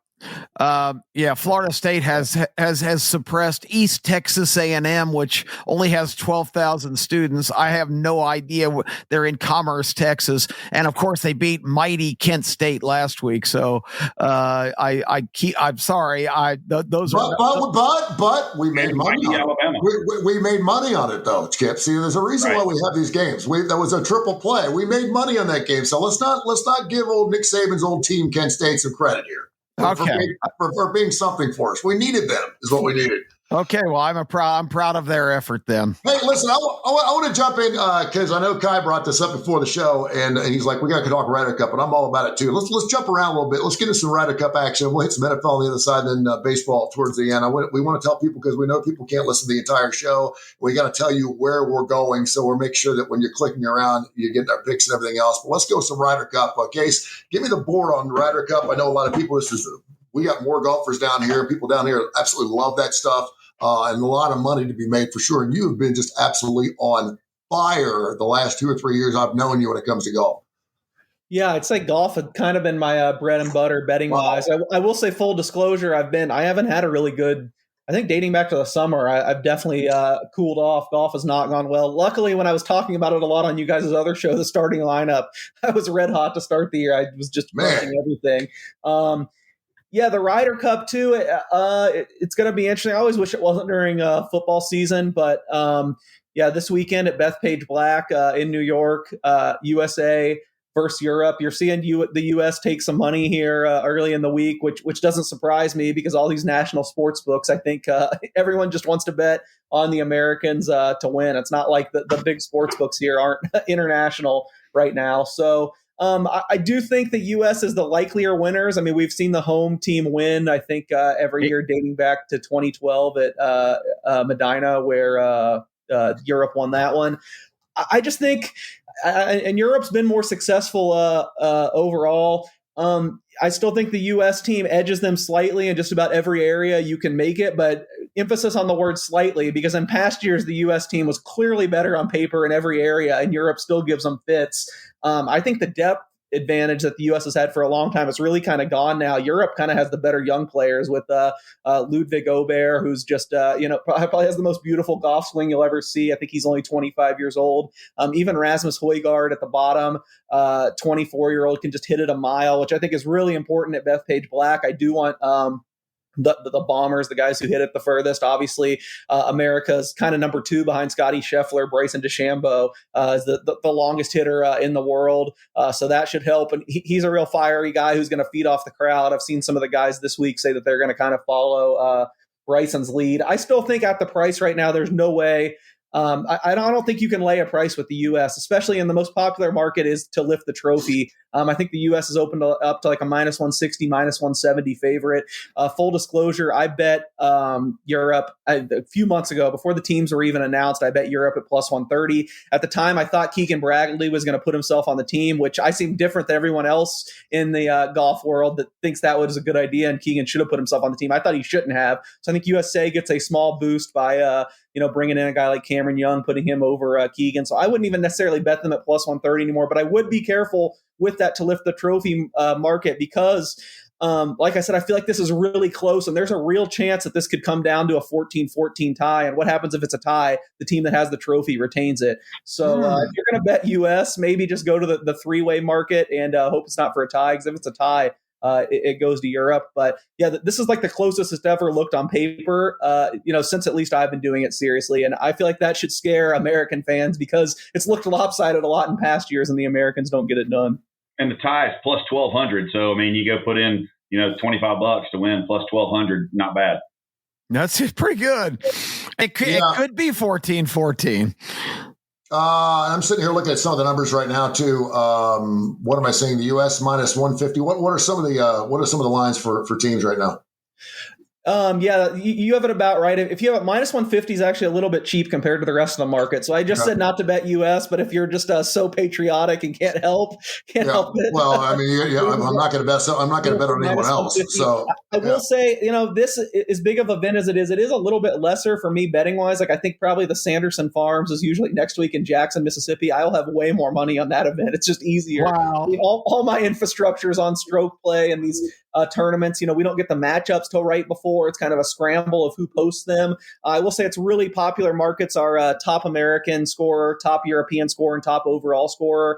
Florida State has suppressed East Texas A&M, which only has 12,000 students. I have no idea. They're in Commerce, Texas, and of course they beat mighty Kent State last week. So I'm sorry. But we made money on Alabama. We made money on it though, Kip. See, there's a reason why we have these games. That was a triple play. We made money on that game. So let's not give old Nick Saban's old team Kent State some credit here. For being something for us. We needed them, is what we needed. Okay, well, I'm proud of their effort then. Hey, listen, I want to jump in because I know Kai brought this up before the show, and he's like, we got to talk Ryder Cup, and I'm all about it too. Let's jump around a little bit. Let's get into some Ryder Cup action. We'll hit some NFL on the other side, and then baseball towards the end. We want to tell people, because we know people can't listen to the entire show. We got to tell you where we're going, so we'll make sure that when you're clicking around, you're getting our picks and everything else. But let's go some Ryder Cup. Case, give me the board on Ryder Cup. I know a lot of people, we got more golfers down here. People down here absolutely love that stuff. And a lot of money to be made for sure. And you have been just absolutely on fire the last 2 or 3 years I've known you when it comes to golf. Yeah, I'd say golf had kind of been my bread and butter betting wise. I will say full disclosure, I haven't had a really good, I think dating back to the summer, I've definitely cooled off. Golf has not gone well. Luckily, when I was talking about it a lot on you guys' other show, the starting lineup, I was red hot to start the year. I was just crushing everything. Yeah, the Ryder Cup too. It's going to be interesting. I always wish it wasn't during football season, but yeah, this weekend at Bethpage Black in New York, USA versus Europe. You're seeing the U.S. take some money here early in the week, which doesn't surprise me because all these national sports books, I think everyone just wants to bet on the Americans to win. It's not like the big sports books here aren't international right now. So I do think the U.S. is the likelier winners. I mean, we've seen the home team win, I think, every year dating back to 2012 at Medina, where Europe won that one. I just think, and Europe's been more successful overall. I still think the U.S. team edges them slightly in just about every area you can make it, but emphasis on the word slightly, because in past years, the U.S. team was clearly better on paper in every area, and Europe still gives them fits. I think the depth advantage that the U.S. has had for a long time is really kind of gone now. Europe kind of has the better young players with Ludwig Aubert, who's just, probably has the most beautiful golf swing you'll ever see. I think he's only 25 years old. Even Rasmus Højgaard at the bottom, 24-year-old, can just hit it a mile, which I think is really important at Bethpage Black. I do want the bombers, the guys who hit it the furthest. Obviously, America's kind of number two behind Scotty Scheffler. Bryson DeChambeau is the longest hitter in the world. So that should help. And he's a real fiery guy who's going to feed off the crowd. I've seen some of the guys this week say that they're going to kind of follow Bryson's lead. I still think at the price right now, there's no way. I don't think you can lay a price with the U.S., especially in the most popular market is to lift the trophy. I think the U.S. is opened up to like a minus 160, minus 170 favorite. Full disclosure, I bet Europe a few months ago, before the teams were even announced, I bet Europe at plus 130. At the time, I thought Keegan Bradley was going to put himself on the team, which I seem different than everyone else in the golf world that thinks that was a good idea, and Keegan should have put himself on the team. I thought he shouldn't have. So I think USA gets a small boost by bringing in a guy like Cameron Young, putting him over Keegan. So I wouldn't even necessarily bet them at plus 130 anymore, but I would be careful with that to lift the trophy market because, like I said, I feel like this is really close and there's a real chance that this could come down to a 14-14 tie. And what happens if it's a tie? The team that has the trophy retains it. So if you're going to bet US, maybe just go to the three-way market and hope it's not for a tie, because if it's a tie, it goes to Europe. But yeah, this is like the closest it's ever looked on paper, since at least I've been doing it seriously. And I feel like that should scare American fans because it's looked lopsided a lot in past years and the Americans don't get it done. And the tie is plus 1,200. So, I mean, you go put in, $25 to win plus 1,200. Not bad. That's pretty good. It could be 14-14. I'm sitting here looking at some of the numbers right now too. What am I saying? The U.S. minus 150. What are some of the lines for teams right now? You have it about right. If you have it, minus 150 is actually a little bit cheap compared to the rest of the market. So I just said not to bet US, but if you're just so patriotic and can't help it. Well, I mean, I'm not going to bet. I'm not going to bet on anyone else. So I will say, this is big of a event as it is. It is a little bit lesser for me betting wise. Like I think probably the Sanderson Farms is usually next week in Jackson, Mississippi. I'll have way more money on that event. It's just easier. Wow. All my infrastructure is on stroke play and these tournaments. We don't get the matchups till right before. It's kind of a scramble of who posts them. I will say it's really popular markets are top American scorer, top European scorer, and top overall scorer.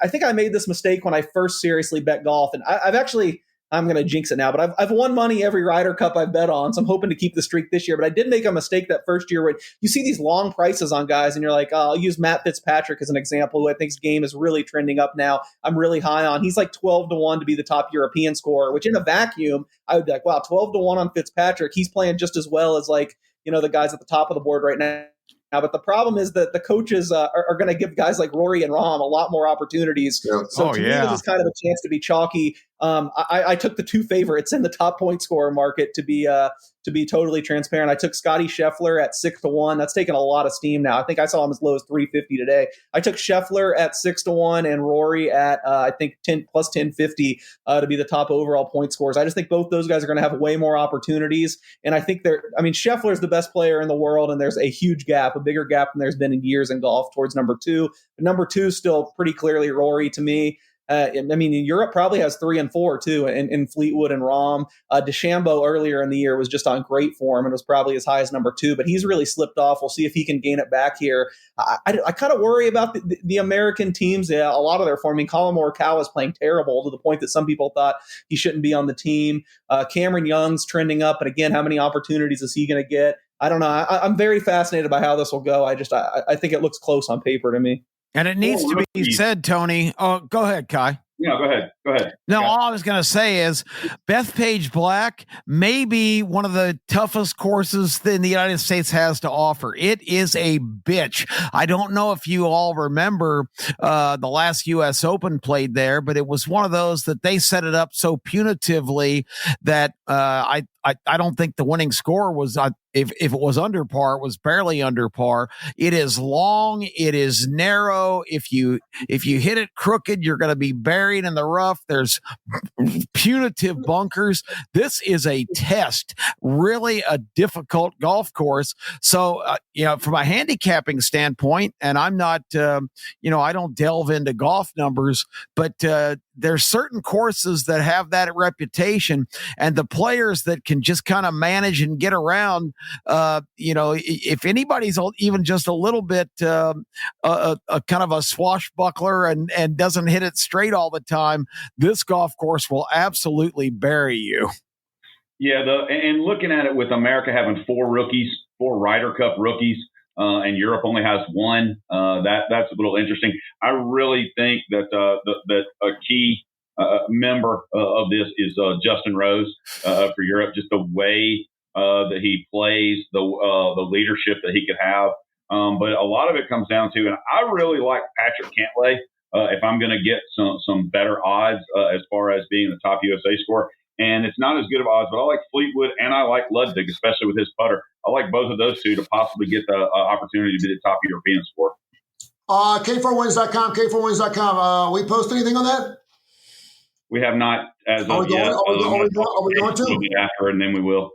I think I made this mistake when I first seriously bet golf, and I've actually, I'm going to jinx it now, but I've won money every Ryder Cup I've bet on, so I'm hoping to keep the streak this year. But I did make a mistake that first year when you see these long prices on guys, and you're like, I'll use Matt Fitzpatrick as an example, who I think's game is really trending up now. I'm really high on. He's like 12-1 to be the top European scorer, which in a vacuum, I would be like, wow, 12-1 on Fitzpatrick. He's playing just as well as the guys at the top of the board right now. But the problem is that the coaches are going to give guys like Rory and Rahm a lot more opportunities. Yeah. So to me, this is kind of a chance to be chalky. I took the two favorites in the top point scorer market to be totally transparent. I took Scotty Scheffler at 6-1. That's taken a lot of steam now. I think I saw him as low as 350 today. I took Scheffler at 6-1 and Rory at I think 10 plus 1050 to be the top overall point scorers. I just think both those guys are going to have way more opportunities. And I think Scheffler is the best player in the world, and there's a huge gap, a bigger gap than there's been in years in golf towards number two. But number two is still pretty clearly Rory to me. I mean, Europe probably has 3 and 4 too in Fleetwood and Rahm. DeChambeau earlier in the year was just on great form and was probably as high as number 2, but he's really slipped off. We'll see if he can gain it back here. I kind of worry about the American teams. Yeah, a lot of their form. I mean, Colin Morikawa is playing terrible to the point that some people thought he shouldn't be on the team. Cameron Young's trending up, but again, how many opportunities is he going to get? I don't know. I'm very fascinated by how this will go. I think it looks close on paper to me. And it needs to be said, Tony. Oh, go ahead, Kai. No, go ahead. No, all I was going to say is Bethpage Black may be one of the toughest courses that the United States has to offer. It is a bitch. I don't know if you all remember the last U.S. Open played there, but it was one of those that they set it up so punitively that I don't think the winning score was, if it was under par, it was barely under par. It is long. It is narrow. If you hit it crooked, you're going to be buried in the rough. There's punitive bunkers. This is a test, really a difficult golf course. So, from a handicapping standpoint, and I'm not, I don't delve into golf numbers, but there's certain courses that have that reputation, and the players that can just kind of manage and get around, if anybody's even just a little bit a kind of a swashbuckler and doesn't hit it straight all the time, this golf course will absolutely bury you. Yeah, and looking at it with America having 4 Ryder Cup rookies, and Europe only has 1, that's a little interesting. I really think that that a key member of this is Justin Rose for Europe. Just the way that he plays, the leadership that he could have. But a lot of it comes down to, and I really like Patrick Cantlay. If I'm going to get some better odds as far as being the top USA scorer. And it's not as good of odds, but I like Fleetwood and I like Ludwig, especially with his putter. I like both of those two to possibly get the opportunity to be the top European scorer. K4Wins.com, K4Wins.com. We post anything on that? We have not as of yet. Are we going to? We'll be after, and then we will.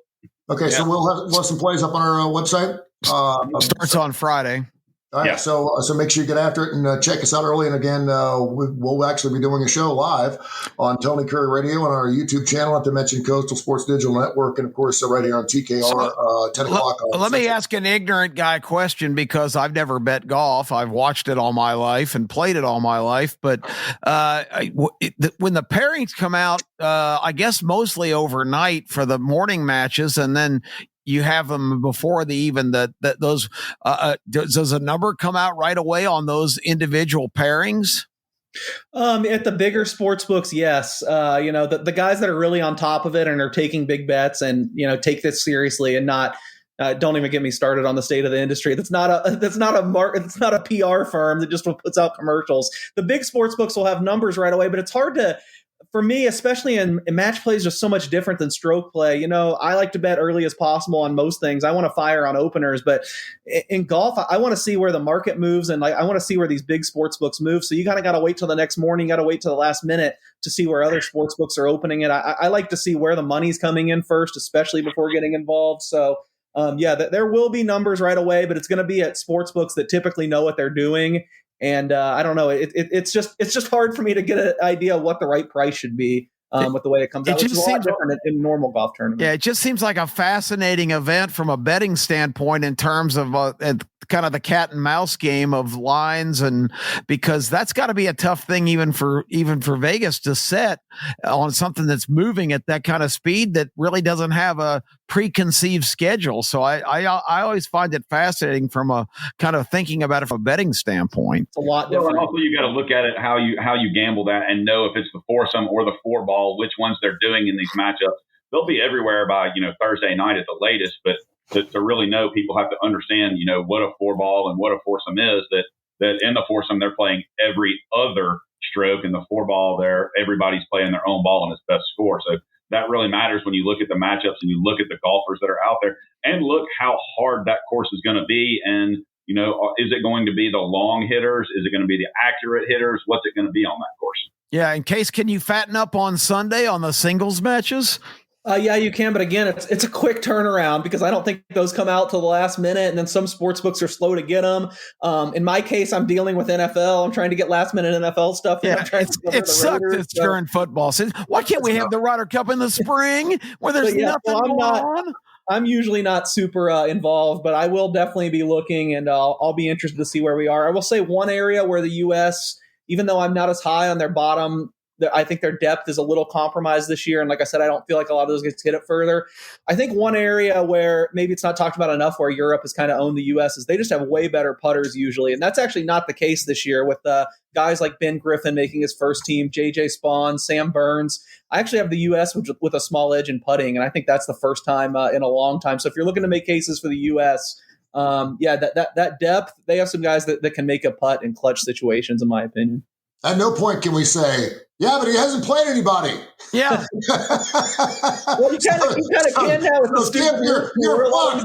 Okay, so we'll have some plays up on our website. Starts on Friday. All right, so make sure you get after it and check us out early. And again, we'll actually be doing a show live on Tony Kurre Radio on our YouTube channel, not to mention Coastal Sports Digital Network, and of course right here on TKR 10 o'clock. Let me ask an ignorant guy question, because I've never bet golf. I've watched it all my life and played it all my life. But when the pairings come out, I guess mostly overnight for the morning matches, and then you have them before does a number come out right away on those individual pairings? At the bigger sports books, yes. The guys that are really on top of it and are taking big bets and, take this seriously and not, don't even get me started on the state of the industry. It's not a PR firm that just puts out commercials. The big sports books will have numbers right away, but it's hard to, for me, especially in match play, is just so much different than stroke play. I like to bet early as possible on most things. I want to fire on openers, but in golf, I want to see where the market moves, and I want to see where these big sports books move. So you kind of got to wait till the next morning. You got to wait till the last minute to see where other sports books are opening it. I like to see where the money's coming in first, especially before getting involved. So there will be numbers right away, but it's going to be at sports books that typically know what they're doing. And I don't know. It's just hard for me to get an idea of what the right price should be with the way it comes out. Which is a lot different in normal golf tournaments. Yeah, it just seems like a fascinating event from a betting standpoint in terms of kind of the cat and mouse game of lines, and because that's got to be a tough thing even for Vegas to set on something that's moving at that kind of speed that really doesn't have a preconceived schedule. So I always find it fascinating from a kind of thinking about it from a betting standpoint. It's a lot different. Well, also you got to look at it how you gamble that and know if it's the foursome or the 4-ball, which ones they're doing in these matchups. They'll be everywhere by Thursday night at the latest, but to really know, people have to understand, what a 4-ball and what a foursome is, that in the foursome, they're playing every other stroke, and the 4-ball there, everybody's playing their own ball and its best score. So that really matters when you look at the matchups and you look at the golfers that are out there and look how hard that course is going to be. And, is it going to be the long hitters? Is it going to be the accurate hitters? What's it going to be on that course? Yeah. In case, can you fatten up on Sunday on the singles matches? Yeah, you can, but again, it's a quick turnaround because I don't think those come out till the last minute, and then some sports books are slow to get them. In my case, I'm dealing with NFL. I'm trying to get last minute NFL stuff. Yeah, it sucks. It's during football season. Why can't we have the Ryder Cup in the spring where there's nothing going on? I'm usually not super involved, but I will definitely be looking, and I'll be interested to see where we are. I will say one area where the U.S., even though I'm not as high on their bottom, I think their depth is a little compromised this year. And like I said, I don't feel like a lot of those guys hit it further. I think one area where maybe it's not talked about enough where Europe has kind of owned the U.S. is they just have way better putters usually. And that's actually not the case this year with guys like Ben Griffin making his first team, J.J. Spawn, Sam Burns. I actually have the U.S. with a small edge in putting, and I think that's the first time in a long time. So if you're looking to make cases for the U.S., that depth, they have some guys that can make a putt in clutch situations, in my opinion. At no point can we say, yeah, but he hasn't played anybody. Yeah. Well, you kind of can now with the you're a lot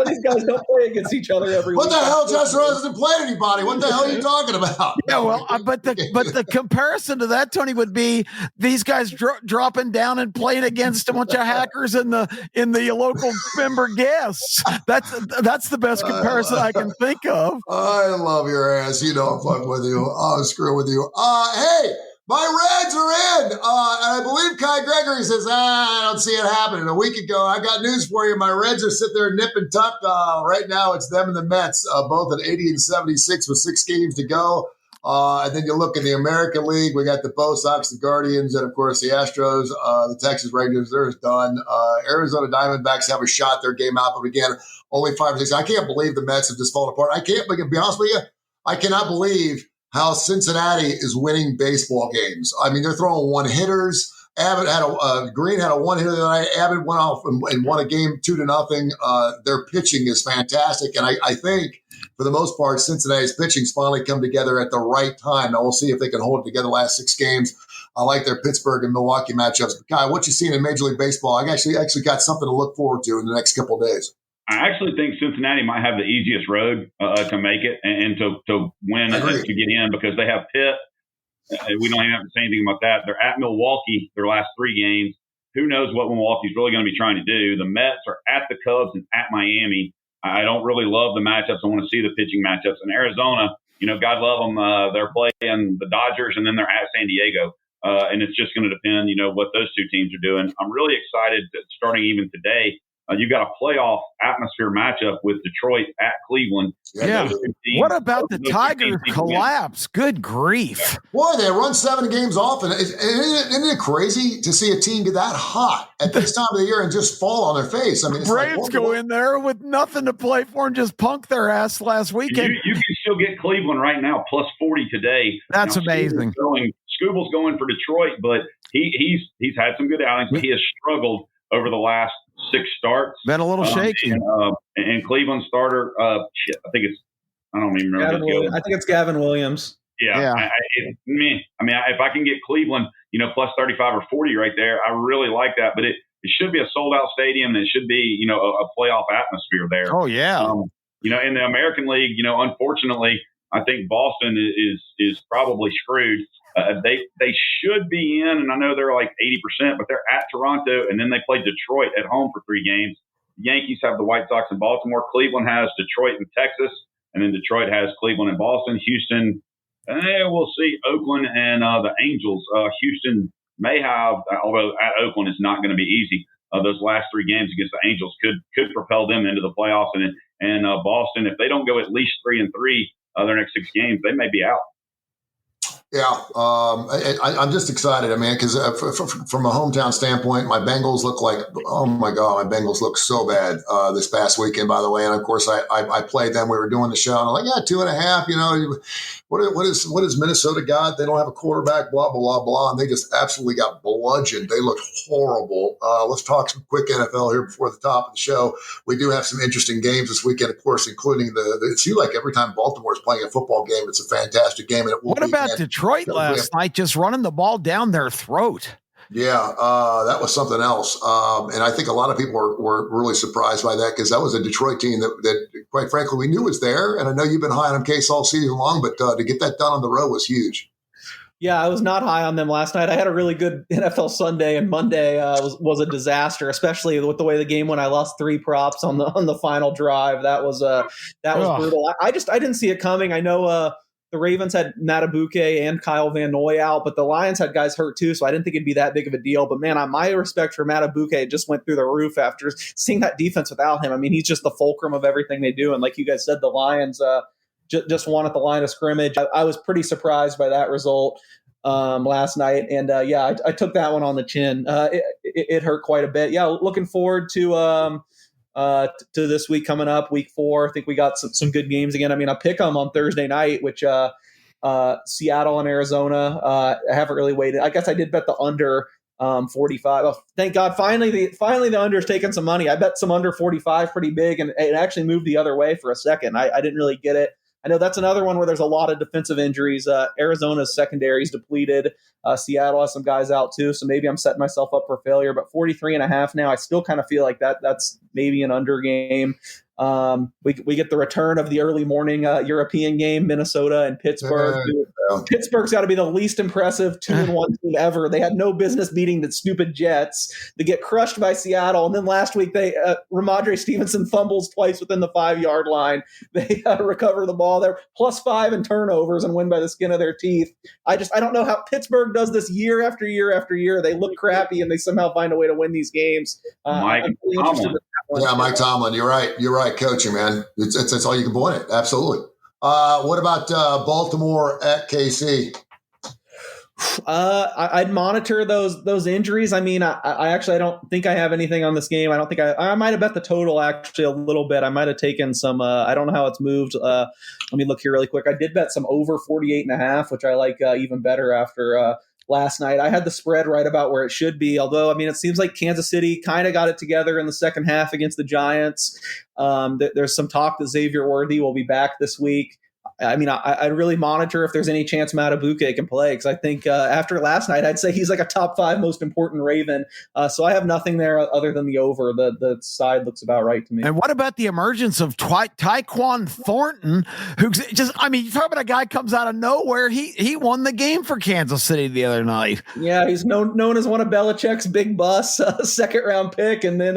of these guys don't play against each other every week. What the hell? Justin Rose hasn't played anybody. What the hell are you talking about? Yeah, well, but the comparison to that, Tony, would be these guys dropping down and playing against a bunch of hackers in the local member guests. That's the best comparison I can think of. I love your ass. You know I'm fucking with you. I'm screwing with you. Hey. My Reds are in. And I believe Gregory says, I don't see it happening. A week ago, I got news for you. My Reds are sitting there nip and tuck. Right now, it's them and the Mets, both at 80 and 76 with 6 games to go. And then you look in the American League, we got the Bo Sox, the Guardians, and, of course, the Astros, the Texas Rangers. They're done. Arizona Diamondbacks have a shot. Their game out, but again, only 5 or 6. I can't believe the Mets have just fallen apart. I can't, but to be honest with you, I cannot believe how Cincinnati is winning baseball games. I mean, they're throwing one-hitters. Green had a one-hitter the other night. Abbott went off and won a game 2-0. Their pitching is fantastic. And I think, for the most part, Cincinnati's pitching's finally come together at the right time. Now, we'll see if they can hold it together the last 6 games. I like their Pittsburgh and Milwaukee matchups. But, Kai, what you seen in Major League Baseball, I actually got something to look forward to in the next couple of days. I actually think Cincinnati might have the easiest road to make it and to win and to get in because they have Pitt. We don't even have to say anything about that. They're at Milwaukee their last 3 games. Who knows what Milwaukee's really going to be trying to do. The Mets are at the Cubs and at Miami. I don't really love the matchups. I want to see the pitching matchups. In Arizona, God love them. They're playing the Dodgers and then they're at San Diego. And it's just going to depend, what those 2 teams are doing. I'm really excited that starting even today, you've got a playoff atmosphere matchup with Detroit at Cleveland. Yeah. What about the Tigers collapse? Good grief. Boy, they run 7 games off. And isn't it crazy to see a team get that hot at this time of the year and just fall on their face? I mean, Braves go in there with nothing to play for and just punk their ass last weekend. You can still get Cleveland right now, plus 40 today. That's amazing. Scooble's going for Detroit, but he's had some good outings, but he has struggled over the last 6 starts. Been a little shaky. And Cleveland starter, I don't even remember. I think it's Gavin Williams. Yeah. If I can get Cleveland, plus 35 or 40 right there, I really like that. But it should be a sold out stadium and it should be, a playoff atmosphere there. Oh, yeah. In the American League, unfortunately, I think Boston is probably screwed. They should be in, and I know they're like 80%, but they're at Toronto, and then they play Detroit at home for 3 games. The Yankees have the White Sox in Baltimore. Cleveland has Detroit and Texas, and then Detroit has Cleveland and Boston. Houston, we'll see. Oakland and the Angels. Houston may have, although at Oakland it's not going to be easy. Those last 3 games against the Angels could propel them into the playoffs, and Boston, if they don't go at least 3-3 their next 6 games, they may be out. Yeah, I'm just excited. I mean, because from a hometown standpoint, my Bengals look like, oh my God, my Bengals look so bad this past weekend, by the way. And of course, I played them. We were doing the show, and I'm like, 2.5. What is Minnesota got? They don't have a quarterback. Blah blah blah, and they just absolutely got bludgeoned. They looked horrible. Let's talk some quick NFL here before the top of the show. We do have some interesting games this weekend, of course, including it seems like every time Baltimore is playing a football game, it's a fantastic game. And it will what about Detroit last night, just running the ball down their throat? Yeah, that was something else. And I think a lot of people were really surprised by that because that was a Detroit team that, quite frankly, we knew was there. And I know you've been high on them case all season long, but to get that done on the road was huge. Yeah, I was not high on them last night. I had a really good NFL Sunday, and Monday was a disaster, especially with the way the game went. I lost 3 props on the final drive. That was brutal. I didn't see it coming. I know the Ravens had Matabuke and Kyle Van Noy out, but the Lions had guys hurt too, so I didn't think it'd be that big of a deal. But man, my respect for Matabuke just went through the roof after seeing that defense without him. I mean, he's just the fulcrum of everything they do. And like you guys said, the Lions just won at the line of scrimmage. I was pretty surprised by that result last night. And I took that one on the chin. It hurt quite a bit. Yeah, looking forward to this week coming up, week 4. I think we got some good games again. I mean, I pick them on Thursday night, which Seattle and Arizona. I haven't really waited. I guess I did bet the under 45. Oh, thank God. Finally the under's taken some money. I bet some under 45 pretty big, and it actually moved the other way for a second. I didn't really get it. I know that's another one where there's a lot of defensive injuries. Arizona's secondary is depleted. Seattle has some guys out too, so maybe I'm setting myself up for failure. But 43.5 now, I still kind of feel like that's maybe an under game. We get the return of the early morning European game, Minnesota and Pittsburgh. Pittsburgh's got to be the least impressive 2-1 team ever. They had no business beating the stupid Jets. They get crushed by Seattle, and then last week they Ramondre Stevenson fumbles twice within the 5-yard line. They recover the ball. They're +5 in turnovers and win by the skin of their teeth. I don't know how Pittsburgh does this year after year after year. They look crappy and they somehow find a way to win these games. Mike Tomlin. Yeah, Mike Tomlin. You're right, coaching, man. It's all you can point at. Absolutely. What about Baltimore at KC? I'd monitor those injuries. I mean, I actually don't think I have anything on this game. I don't think I might have bet the total actually a little bit. I might have taken some. I don't know how it's moved. Let me look here really quick. I did bet some over 48.5, which I like even better after last night. I had the spread right about where it should be. Although, I mean, it seems like Kansas City kind of got it together in the second half against the Giants. There's some talk that Xavier Worthy will be back this week. I mean, I really monitor if there's any chance Matabuke can play, because I think after last night, I'd say he's like a top 5 most important Raven. So I have nothing there other than the over. The side looks about right to me. And what about the emergence of Tyquan Thornton, who just, I mean, you talk about a guy comes out of nowhere. He won the game for Kansas City the other night. Yeah, he's known as one of Belichick's big busts, second round pick. And then,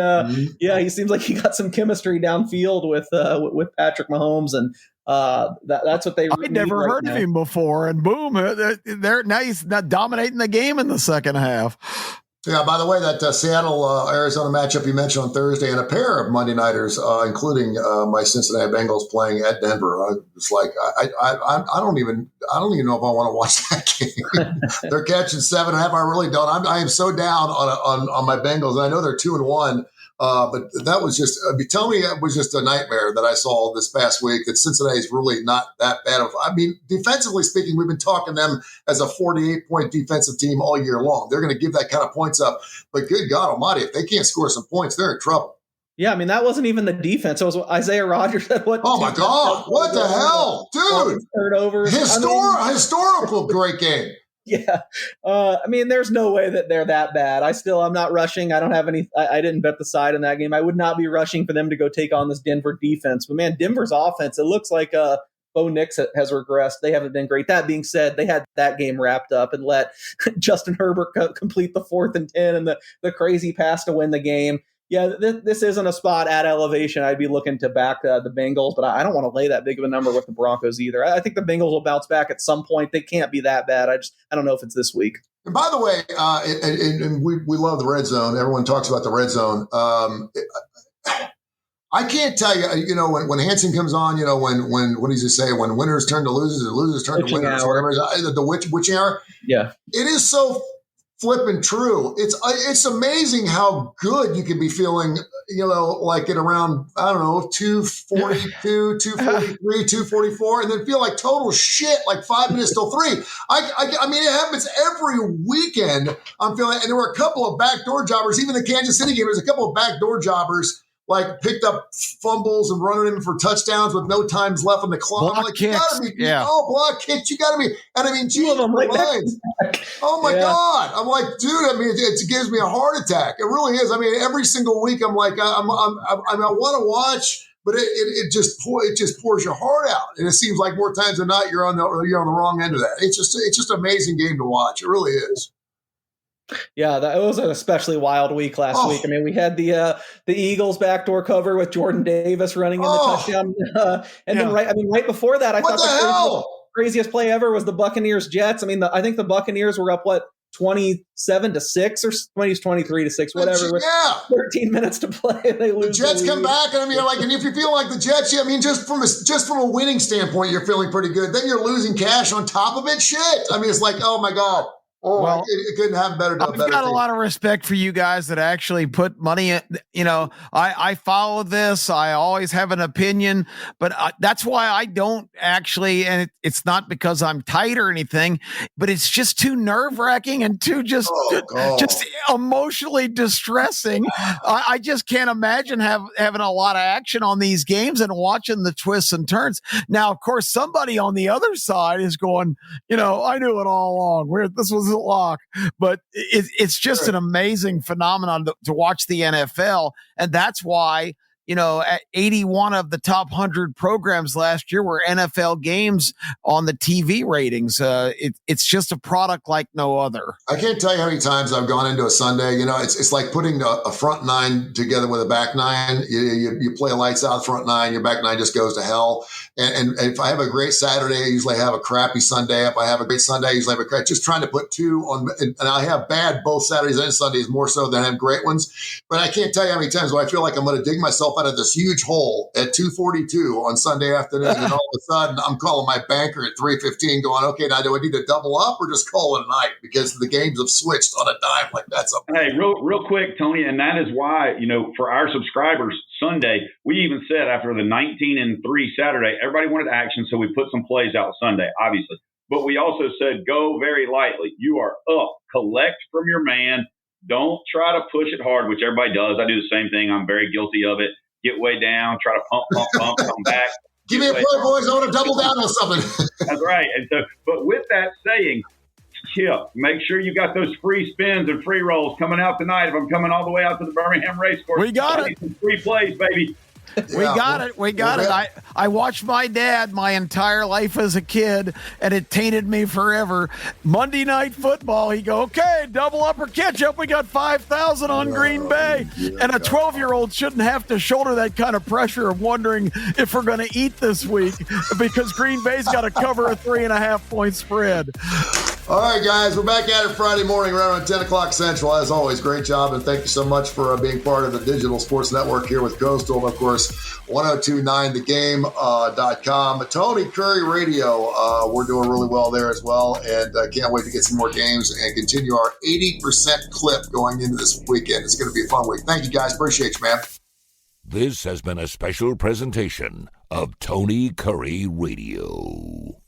he seems like he got some chemistry downfield with Patrick Mahomes, and that's what they. I'd never heard of him before, and boom, now he's not dominating the game in the second half. Yeah. By the way, that Seattle Arizona matchup you mentioned on Thursday, and a pair of Monday nighters, including my Cincinnati Bengals playing at Denver. It's like I don't even know if I want to watch that game. They're catching 7.5. I really don't. I am so down on my Bengals, and I know they're 2-1. But that was just, tell me it was just a nightmare that I saw this past week, that Cincinnati's really not that bad. I mean, defensively speaking, we've been talking them as a 48-point defensive team all year long. They're going to give that kind of points up. But good God almighty, if they can't score some points, they're in trouble. Yeah, I mean, that wasn't even the defense. It was Isaiah Rodgers. Oh, my God. What the hell? Dude. Turnovers. Historical great game. Yeah. I mean, there's no way that they're that bad. I'm not rushing. I don't have any. I didn't bet the side in that game. I would not be rushing for them to go take on this Denver defense. But man, Denver's offense, it looks like Bo Nix has regressed. They haven't been great. That being said, they had that game wrapped up and let Justin Herbert complete the 4th and 10 and the crazy pass to win the game. Yeah, this isn't a spot at elevation. I'd be looking to back the Bengals, but I don't want to lay that big of a number with the Broncos either. I think the Bengals will bounce back at some point. They can't be that bad. I don't know if it's this week. And by the way, and we love the red zone. Everyone talks about the red zone. I can't tell you, when Hanson comes on, when what does he say? When winners turn to losers or losers turn to winners, whatever. The witching hour. Yeah. It is so flipping true. It's amazing how good you can be feeling, like at around, I don't know, 242, 243, 244, and then feel like total shit like 5 minutes till 3. I mean, it happens every weekend. I'm feeling, and there were a couple of backdoor jobbers, even the Kansas City game, there's a couple of backdoor jobbers like picked up fumbles and running in for touchdowns with no times left on the clock. Block kicks. You gotta be, block kicks. You gotta be, and I mean, geez, oh my God. I'm like, dude, I mean, it gives me a heart attack. It really is. I mean, every single week I'm like, I want to watch, but it just pours your heart out, and it seems like more times than not you're on the wrong end of that. It's just an amazing game to watch. It really is. Yeah, that was an especially wild week last week. I mean, we had the Eagles backdoor cover with Jordan Davis running in the touchdown, and then right before that, I thought the craziest play ever was the Buccaneers Jets. I mean, I think the Buccaneers were up 27-6 or 23-6, whatever. With 13 minutes to play, they lose. The Jets come back, and I mean, and if you feel like the Jets, I mean, just from a winning standpoint, you're feeling pretty good. Then you're losing cash on top of it. Shit, I mean, it's like, oh my God. Oh, well, it couldn't have better. I've got a lot of respect for you guys that actually put money in. You know, I follow this. I always have an opinion, but that's why I don't actually. And it's not because I'm tight or anything, but it's just too nerve-wracking and too just emotionally distressing. I just can't imagine having a lot of action on these games and watching the twists and turns. Now, of course, somebody on the other side is going, you know, I knew it all along. This was a lock, but it's just an amazing phenomenon to watch the NFL. And that's why, you know, at 81 of the top 100 programs last year were NFL games on the TV ratings. It's just a product like no other. I can't tell you how many times I've gone into a Sunday. You know, it's like putting a front nine together with a back nine. You play a lights out front nine, your back nine just goes to hell. And if I have a great Saturday, I usually have a crappy Sunday. If I have a great Sunday, I usually have just trying to put two on. And I have bad both Saturdays and Sundays more so than I have great ones. But I can't tell you how many times when I feel like I'm going to dig myself out of this huge hole at 2:42 on Sunday afternoon, and all of a sudden I'm calling my banker at 3:15 going, okay, now do I need to double up or just call it a night because the games have switched on a dime like that? Hey, real quick, Tony, and that is why, you know, for our subscribers, Sunday, we even said after the 19-3 Saturday, everybody wanted action, so we put some plays out Sunday, obviously. But we also said go very lightly. You are up. Collect from your man. Don't try to push it hard, which everybody does. I do the same thing. I'm very guilty of it. Get way down, try to pump, come back. Give me a play, boys. I want to double down on something. That's right. And so, but with that saying, Kip, make sure you got those free spins and free rolls coming out tonight. If I'm coming all the way out to the Birmingham Racecourse, we got it. Some free plays, baby. We got it. I watched my dad my entire life as a kid, and it tainted me forever. Monday Night Football, he go, okay, double up or catch up. We got 5,000 on Green Bay. And a 12-year-old shouldn't have to shoulder that kind of pressure of wondering if we're going to eat this week because Green Bay's got to cover a 3.5-point spread. All right, guys, we're back at it Friday morning right around 10 o'clock Central. As always, great job, and thank you so much for being part of the Digital Sports Network here with Coastal, and, of course, 1029thegame.com. Tony Kurre Radio, we're doing really well there as well, and can't wait to get some more games and continue our 80% clip going into this weekend. It's going to be a fun week. Thank you, guys. Appreciate you, man. This has been a special presentation of Tony Kurre Radio.